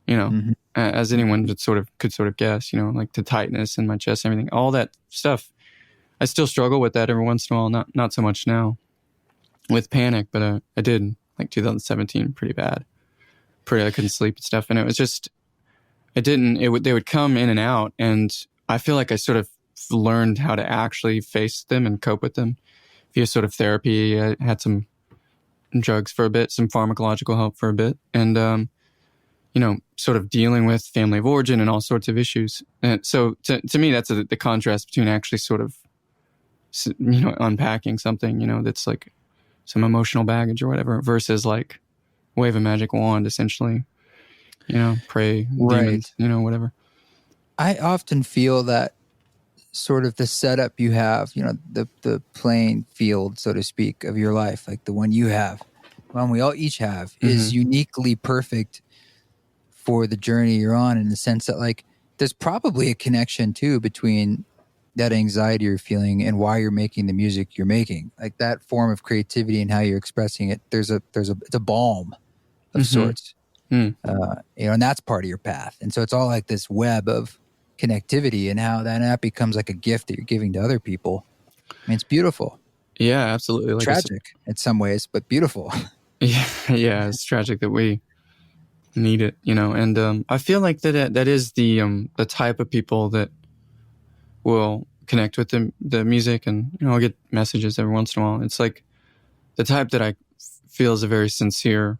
you know, as anyone could sort of guess, you know, like the tightness in my chest, everything, all that stuff. I still struggle with that every once in a while, not so much now with panic, but I did like 2017 pretty bad. I couldn't sleep and stuff. And it was just, they would come in and out. And I feel like I sort of learned how to actually face them and cope with them via sort of therapy. I had some drugs for a bit, some pharmacological help for a bit. And, you know, sort of dealing with family of origin and all sorts of issues. And so to me, that's the contrast between actually sort of, you know, unpacking something, you know, that's like some emotional baggage or whatever versus like wave a magic wand, essentially, you know, pray demons, you know, whatever. I often feel that sort of the setup you have, you know, the playing field, so to speak, of your life, like the one you have, one we all each have, is uniquely perfect for the journey you're on, in the sense that like there's probably a connection too between that anxiety you're feeling and why you're making the music you're making. Like that form of creativity and how you're expressing it, it's a balm of sorts. You know, and that's part of your path. And so it's all like this web of connectivity, and how that becomes like a gift that you're giving to other people. I mean, it's beautiful. Yeah, absolutely. Like tragic in some ways, but beautiful. Yeah, it's tragic that we need it, you know. And I feel like that is the type of people that will connect with the music, and you know, I'll get messages every once in a while. It's like the type that I feel is a very sincere,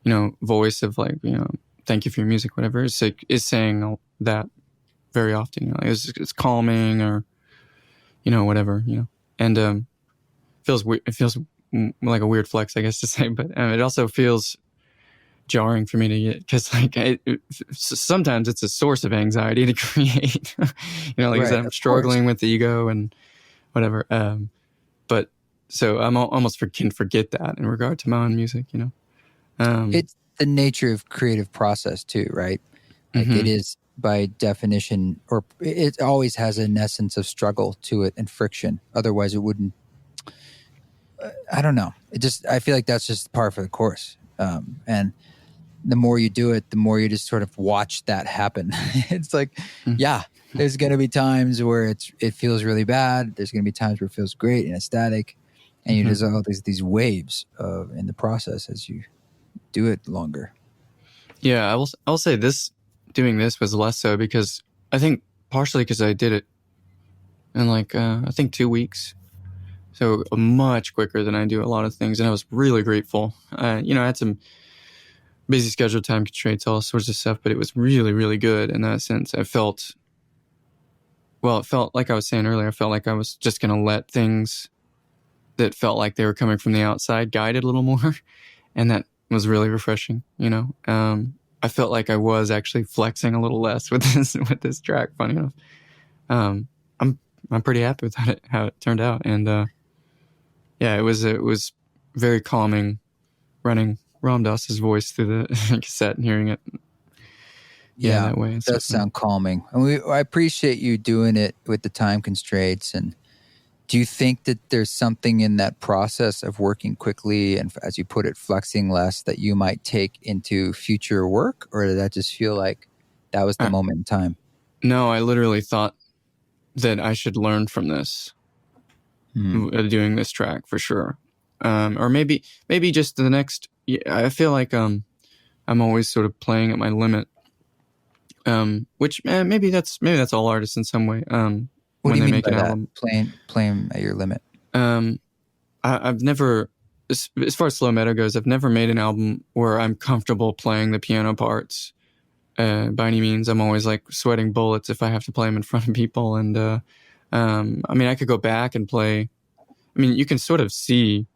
you know, voice of like, you know, thank you for your music, whatever. Is saying that very often, you know, it's calming, or you know, whatever, you know. And it feels like a weird flex, I guess, to say, but it also feels jarring for me to get, because like sometimes it's a source of anxiety to create. You know, like I said, I'm struggling with the ego and whatever. But so I'm almost can forget that in regard to my own music, you know. It's the nature of creative process too, right? Like it is by definition, or it always has an essence of struggle to it and friction. Otherwise it wouldn't, I don't know. I feel like that's just par for the course. And the more you do it, the more you just sort of watch that happen. It's like, yeah, there's going to be times where it feels really bad. There's going to be times where it feels great and ecstatic. And you just all these waves in the process as you do it longer. Yeah, I will say doing this was less so, because I think partially because I did it in like, I think 2 weeks. So much quicker than I do a lot of things. And I was really grateful. You know, I had some busy schedule, time constraints, all sorts of stuff, but it was really, really good in that sense. It felt like I was saying earlier, I felt like I was just going to let things that felt like they were coming from the outside guide it a little more. And that was really refreshing, you know. I felt like I was actually flexing a little less with this track, funny enough. I'm pretty happy with how it turned out. And yeah, it was very calming running Ram Dass's voice through the cassette and hearing it. Yeah, that way. It does sound calming. And I appreciate you doing it with the time constraints and Do you think that there's something in that process of working quickly and, as you put it, flexing less that you might take into future work, or did that just feel like that was the I, moment in time? no, I literally thought that I should learn from this, doing this track for sure. Or maybe just the next. I feel like I'm always sort of playing at my limit. Which maybe that's all artists in some way. What do When you they mean make by an that? album, Playing at your limit. um, I've never, as far as Slow Meadow goes, I've never made an album where I'm comfortable playing the piano parts. By any means, I'm always like sweating bullets if I have to play them in front of people. And I mean, I could go back and play. I mean, you can sort of see.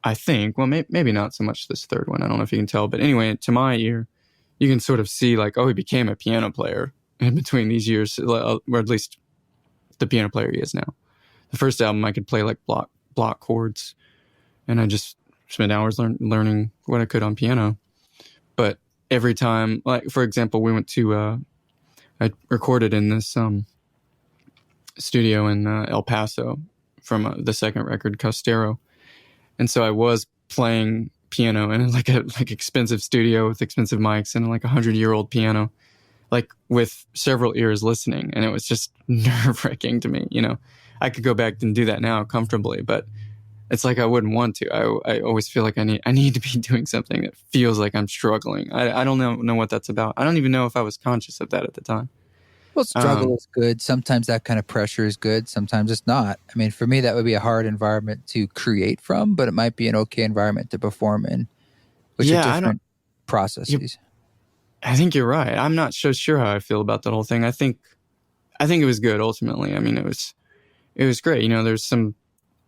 I think, well, maybe not so much this third one. I don't know if you can tell, but anyway, to my ear, you can sort of see like, oh, he became a piano player in between these years, or at least the piano player he is now. The first album, I could play like block chords, and I just spent hours learning what I could on piano. But every time, like for example, we went to, I recorded in this studio in El Paso from the second record, Costero. And so I was playing piano in like a expensive studio with expensive mics and like 100-year-old piano, like with several ears listening. And it was just nerve-wracking to me. You know, I could go back and do that now comfortably, but it's like I wouldn't want to. I always feel like I need to be doing something that feels like I'm struggling. I don't know what that's about. I don't even know if I was conscious of that at the time. Well, struggle is good. Sometimes that kind of pressure is good. Sometimes it's not. I mean, for me, that would be a hard environment to create from, but it might be an okay environment to perform in, which are Yeah, I don't. different processes. I think you're right. I'm not so sure how I feel about that whole thing. I think it was good ultimately. I mean, it was great. You know, there's some.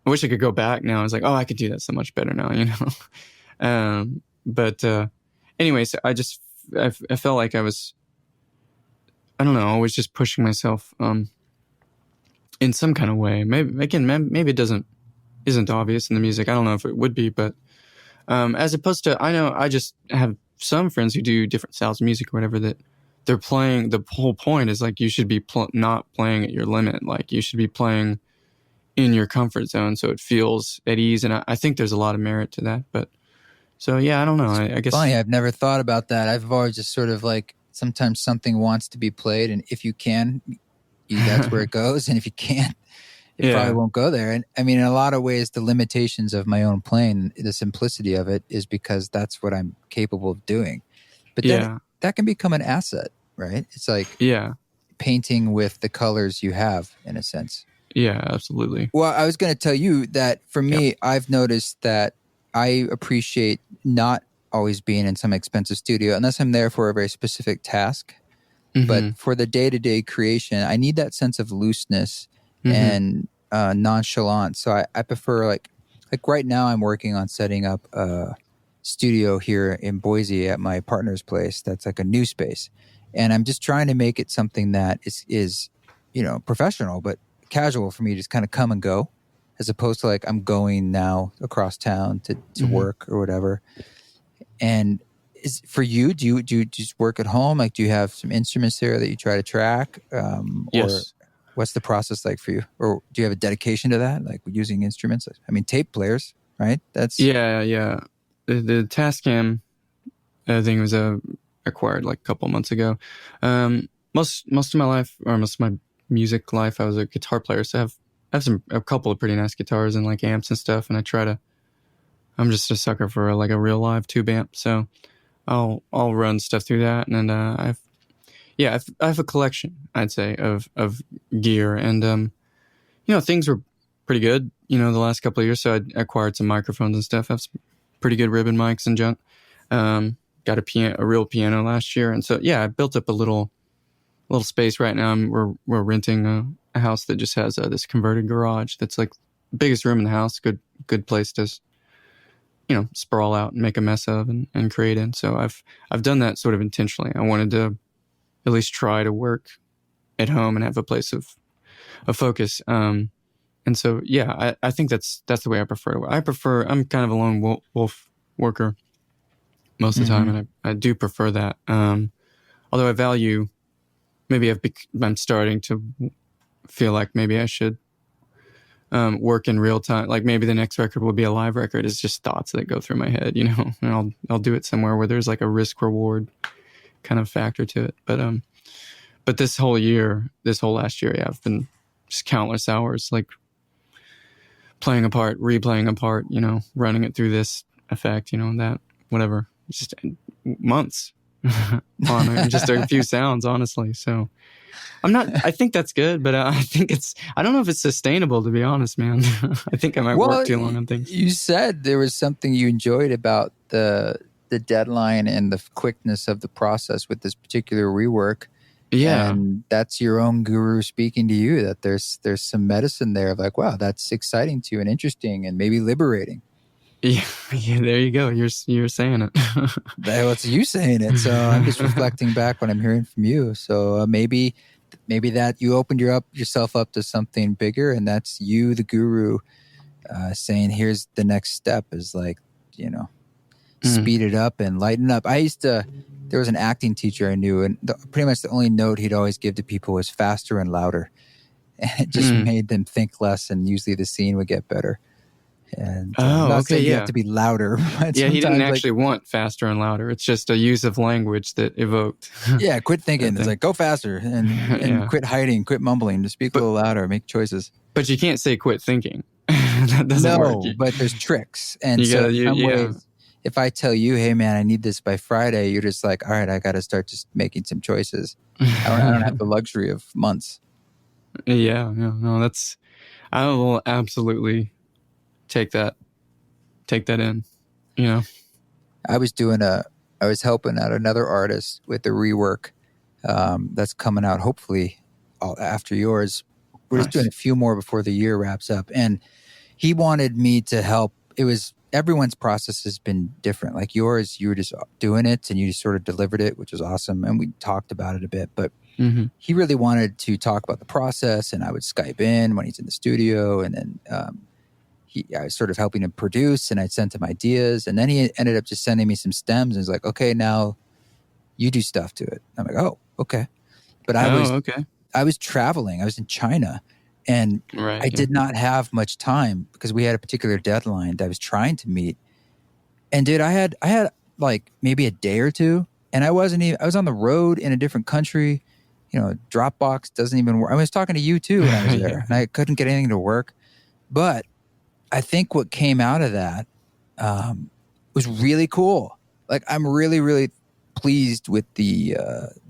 I wish I could go back now. I was like, oh, I could do that so much better now. You know, but anyways, I felt like I was. I don't know. I was just pushing myself in some kind of way. Maybe it isn't obvious in the music. I don't know if it would be, but as opposed to, I know I just have some friends who do different styles of music or whatever that they're playing. The whole point is like you should be not playing at your limit. Like you should be playing in your comfort zone so it feels at ease. And I think there's a lot of merit to that. But so yeah, I don't know. I guess Funny, I've never thought about that. I've always just sort of like sometimes something wants to be played, and if you can, that's where it goes. And if you can't, it probably won't go there. And I mean, in a lot of ways, the limitations of my own playing, the simplicity of it, is because that's what I'm capable of doing. But then that can become an asset, right? It's like painting with the colors you have, in a sense. Yeah, absolutely. Well, I was going to tell you that for me, I've noticed that I appreciate not always being in some expensive studio unless I'm there for a very specific task. Mm-hmm. But for the day-to-day creation, I need that sense of looseness and nonchalance. So I prefer like right now I'm working on setting up a studio here in Boise at my partner's place. That's like a new space. And I'm just trying to make it something that is professional, but casual for me to just kind of come and go, as opposed to like I'm going now across town to work or whatever. And is for you, do you just work at home? Like, do you have some instruments there that you try to track? Yes. Or what's the process like for you? Or do you have a dedication to that, like using instruments? I mean, tape players, right? That's yeah. The Tascam thing was acquired like a couple months ago. Most of my life, or most of my music life, I was a guitar player, so I have a couple of pretty nice guitars and like amps and stuff, and I'm just a sucker for a real live tube amp, so I'll run stuff through that, and I have a collection, I'd say, of gear, and things were pretty good, the last couple of years, so I acquired some microphones and stuff. I have some pretty good ribbon mics and junk. Got a real piano last year, and so I built up a little space right now. We're renting a house that just has this converted garage that's like the biggest room in the house. Good place to sprawl out and make a mess of and create in. So I've done that sort of intentionally. I wanted to at least try to work at home and have a place of focus. And so I think that's the way I prefer. I'm kind of a lone wolf worker most of the time, and I do prefer that. Although I value. Maybe I'm starting to feel like maybe I should work in real time. Like maybe the next record will be a live record. It's just thoughts that go through my head, you know, and I'll do it somewhere where there's like a risk reward kind of factor to it. But this whole last year, yeah, I've been just countless hours, like playing a part, replaying a part, you know, running it through this effect, you know, that, whatever. It's just months on just a few sounds, honestly. So I think that's good, but I don't know if it's sustainable, to be honest, man. I think I might work too long on things. You said there was something you enjoyed about the deadline and the quickness of the process with this particular rework. Yeah. And that's your own guru speaking to you, that there's some medicine there of like, wow, that's exciting to you and interesting and maybe liberating. Yeah, there you go. You're saying it. Well, it's you saying it. So I'm just reflecting back what I'm hearing from you. So maybe that you opened yourself up to something bigger, and that's you, the guru, saying, here's the next step is like, you know, speed it up and lighten up. There was an acting teacher I knew, and pretty much the only note he'd always give to people was faster and louder. And it just made them think less, and usually the scene would get better. And I'm not saying you have to be louder. But yeah, he didn't actually want faster and louder. It's just a use of language that evoked. Yeah, quit thinking. It's like, go faster and quit hiding, quit mumbling, just speak a little louder, make choices. But you can't say quit thinking. That doesn't work. No, but there's tricks. And in some ways, if I tell you, hey, man, I need this by Friday, you're just like, all right, I got to start just making some choices. I don't have the luxury of months. Yeah, no, I will absolutely take that in, you know. I was helping out another artist with the rework that's coming out hopefully after yours. We're just doing a few more before the year wraps up. And he wanted me to help. Everyone's process has been different. Like yours, you were just doing it and you just sort of delivered it, which was awesome. And we talked about it a bit, but he really wanted to talk about the process, and I would Skype in when he's in the studio. And then I was sort of helping him produce, and I'd sent him ideas. And then he ended up just sending me some stems and was like, okay, now you do stuff to it. I'm like, oh, okay. But I was traveling. I was in China. And I did not have much time because we had a particular deadline that I was trying to meet. And dude, I had like maybe a day or two, and I was on the road in a different country. You know, Dropbox doesn't even work. I was talking to you too when I was there, and I couldn't get anything to work. But I think what came out of that was really cool. Like, I'm really, really pleased with the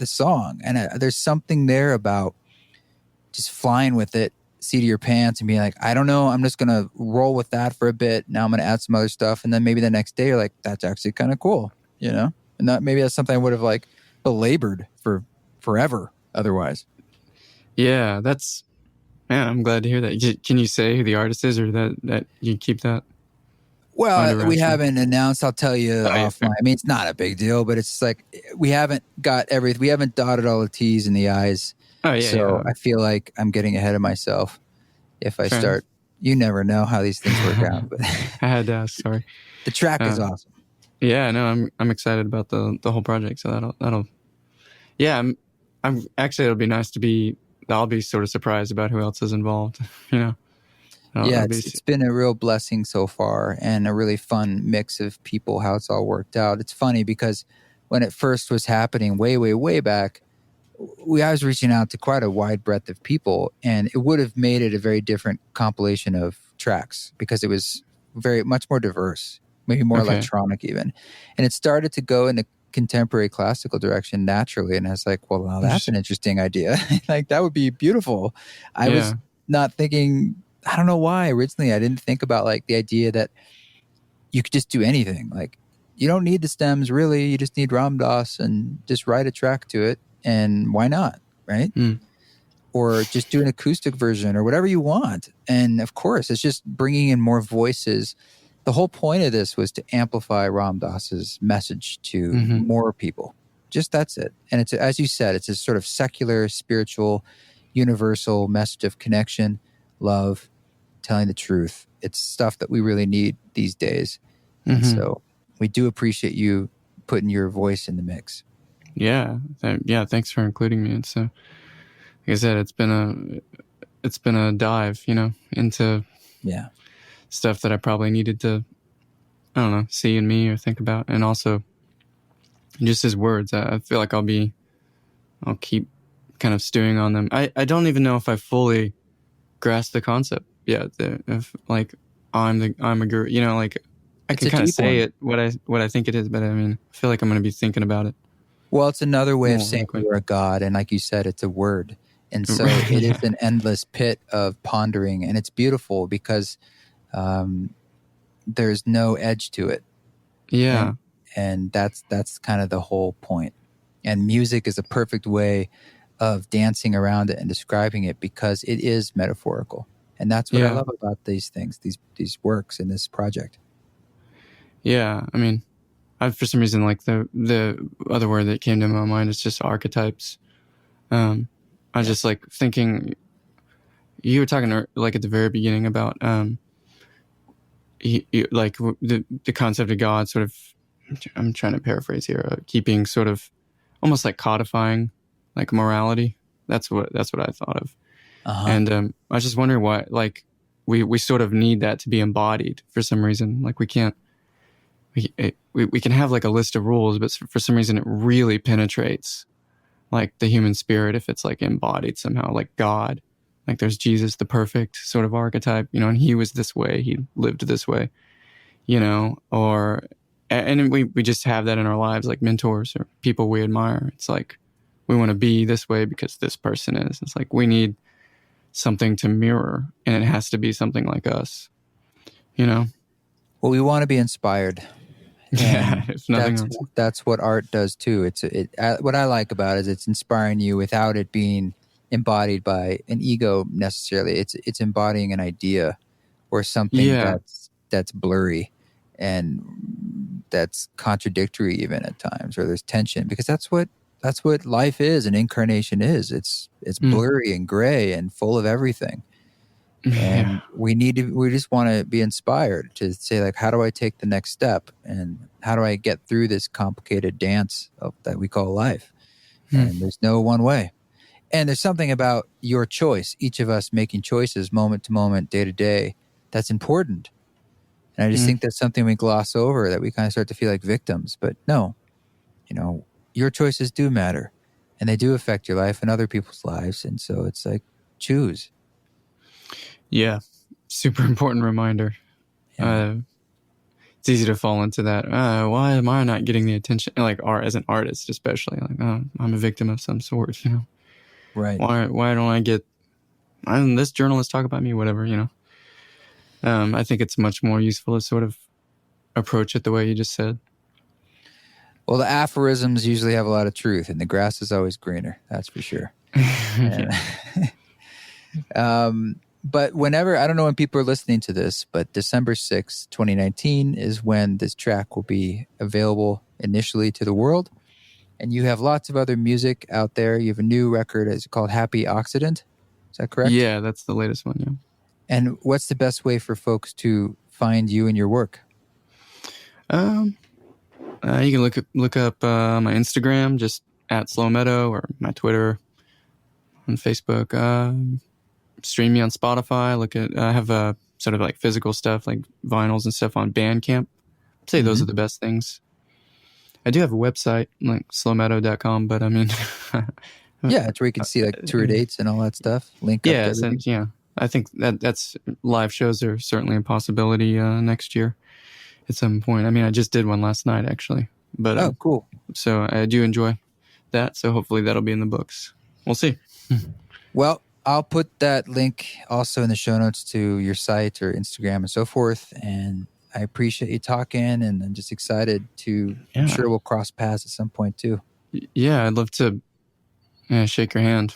song, and there's something there about just flying with it, seat of your pants, and being like, I don't know, I'm just gonna roll with that for a bit. Now I'm gonna add some other stuff, and then maybe the next day you're like, that's actually kind of cool, you know. And maybe that's something I would have like belabored for forever otherwise. Yeah, man, I'm glad to hear that. Can you say who the artist is, or that you keep that? Well, we haven't announced. I'll tell you offline. I mean, it's not a big deal, but it's like we haven't got everything. We haven't dotted all the T's and the I's. Oh, yeah. So I feel like I'm getting ahead of myself if I start. You never know how these things work out. But I had to ask. Sorry. The track is awesome. Yeah, no, I'm excited about the whole project. So that'll. Yeah, I'm actually. It'll be nice to be. I'll be sort of surprised about who else is involved. You know. Yeah, it's been a real blessing so far, and a really fun mix of people. How it's all worked out. It's funny because when it first was happening, way, way, way back, I was reaching out to quite a wide breadth of people, and it would have made it a very different compilation of tracks because it was very much more diverse, maybe more electronic even. And it started to go in the contemporary classical direction naturally. And I was like, well, now that's an interesting idea. Like, that would be beautiful. I was not thinking, I don't know why originally I didn't think about like the idea that you could just do anything. Like, you don't need the stems really. You just need Ram Dass and just write a track to it. And why not, right? Or just do an acoustic version or whatever you want. And of course, it's just bringing in more voices. The whole point of this was to amplify Ram Dass's message to more people. Just that's it. And it's, as you said, it's a sort of secular, spiritual, universal message of connection, love, telling the truth. It's stuff that we really need these days. And so we do appreciate you putting your voice in the mix. Yeah. Thanks for including me. It's like I said, it's been it's been a dive, into Yeah. stuff that I probably needed to, I don't know, see in me or think about. And also just his words. I feel like I'll keep kind of stewing on them. I don't even know if I fully grasp the concept yet. If like I'm a guru, like I It's can a kind of deep say one. it what I think it is, but I mean, I feel like I'm going to be thinking about it Well, it's another way of more saying likely. you're a god. And like you said, it's a word. And so it is Yeah. an endless pit of pondering. And it's beautiful because there's no edge to it. Yeah. And that's kind of the whole point. And music is a perfect way of dancing around it and describing it because it is metaphorical. And that's what I Yeah. love about these things, these works in this project. Yeah. I mean, for some reason, like the other word that came to my mind is just archetypes. I was just like thinking, you were talking like at the very beginning about like the concept of God, sort of. I'm trying to paraphrase here, keeping sort of almost like codifying, like morality. That's what I thought of. Uh-huh. And I was just wondering why, like, we sort of need that to be embodied for some reason. Like we can't. We can have like a list of rules, but for some reason it really penetrates like the human spirit if it's like embodied somehow, like God. Like there's Jesus, the perfect sort of archetype, and he was this way, he lived this way, and we just have that in our lives, like mentors or people we admire. It's like we want to be this way because this person is. It's like we need something to mirror, and it has to be something like us, Well, we want to be inspired. Yeah, if nothing else. That's what art does too. What I like about it is it's inspiring you without it being embodied by an ego necessarily. It's embodying an idea or something Yeah. that's blurry and that's contradictory even at times, or there's tension, because that's what life is, an incarnation is. It's blurry and gray and full of everything. And we just want to be inspired to say, like, how do I take the next step, and how do I get through this complicated dance that we call life? And there's no one way. And there's something about your choice, each of us making choices moment to moment, day to day, that's important. And I just think that's something we gloss over, that we kind of start to feel like victims. But no, your choices do matter, and they do affect your life and other people's lives. And so it's like, choose. Yeah, super important reminder. Yeah. It's easy to fall into that. Why am I not getting the attention? Like as an artist, especially, like I'm a victim of some sort. Right. Why don't I get? This journalist talk about me? Whatever. I think it's much more useful to sort of approach it the way you just said. Well, the aphorisms usually have a lot of truth, and the grass is always greener. That's for sure. But whenever, I don't know when people are listening to this, but December 6th, 2019 is when this track will be available initially to the world. And you have lots of other music out there. You have a new record. It's called Happy Occident. Is that correct? Yeah, that's the latest one, yeah. And what's the best way for folks to find you and your work? You can look up my Instagram, just at Slow Meadow, or my Twitter, on Facebook. Stream me on Spotify. I have sort of like physical stuff, like vinyls and stuff on Bandcamp. I'd say those are the best things. I do have a website, like slowmeadow.com, but I mean... Yeah, it's where you can see like tour dates and all that stuff. Link up to everything. Yeah. I think that's live shows are certainly a possibility next year at some point. I mean, I just did one last night, actually. But oh, cool. So I do enjoy that. So hopefully that'll be in the books. We'll see. Well, I'll put that link also in the show notes to your site or Instagram and so forth. And I appreciate you talking, and I'm just excited to, I'm sure we'll cross paths at some point too. Yeah, I'd love to shake your hand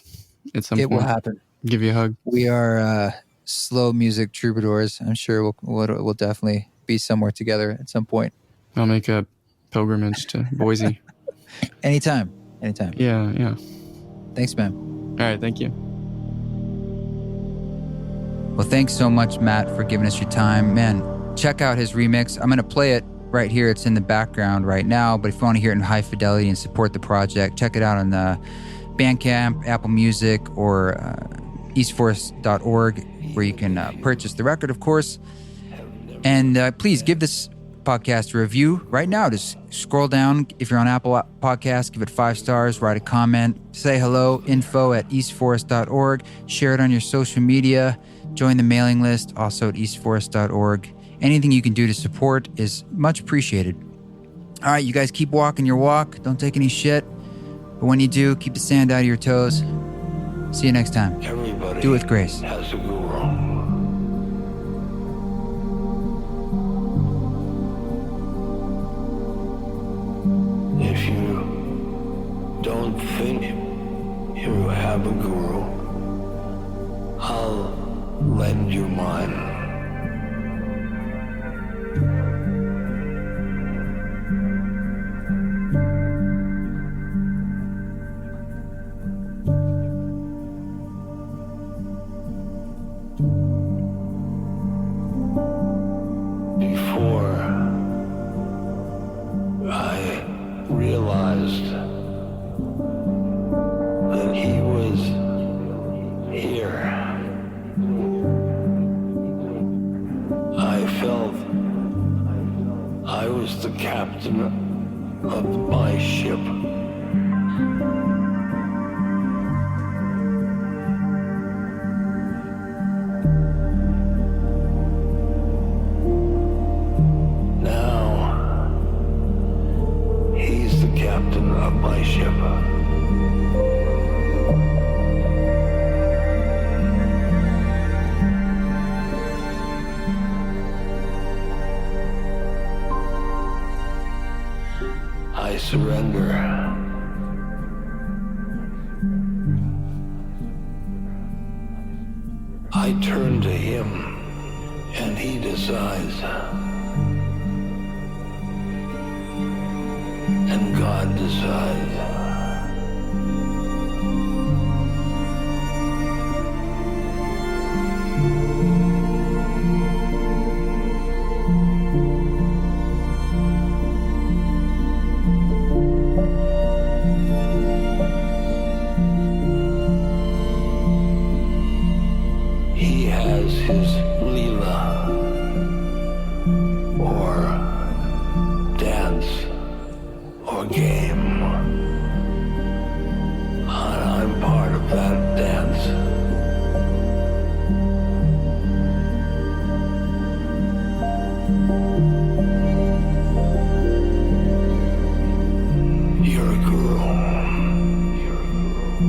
at some point. It will happen. Give you a hug. We are slow music troubadours. I'm sure we'll definitely be somewhere together at some point. I'll make a pilgrimage to Boise. Anytime. Yeah. Thanks, man. All right, thank you. Well, thanks so much, Matt, for giving us your time. Man, check out his remix. I'm going to play it right here. It's in the background right now, but if you want to hear it in high fidelity and support the project, check it out on the Bandcamp, Apple Music, or eastforest.org, where you can purchase the record, of course. And please give this podcast a review right now. Just scroll down. If you're on Apple Podcasts, give it 5 stars, write a comment, say hello, info@eastforest.org, share it on your social media, join the mailing list, also at eastforest.org. Anything you can do to support is much appreciated. All right, you guys keep walking your walk. Don't take any shit. But when you do, keep the sand out of your toes. See you next time. Everybody Do it with grace. has a guru. If you don't think you have a guru, I'll lend you mine. Before I realized that he was here, I felt I was the captain of my ship. Now, he's the captain of my ship. I surrender. I turn to him, and he decides. And God decides. He has his Leela, or dance, or game. And I'm part of that dance. You're a guru. You're a guru.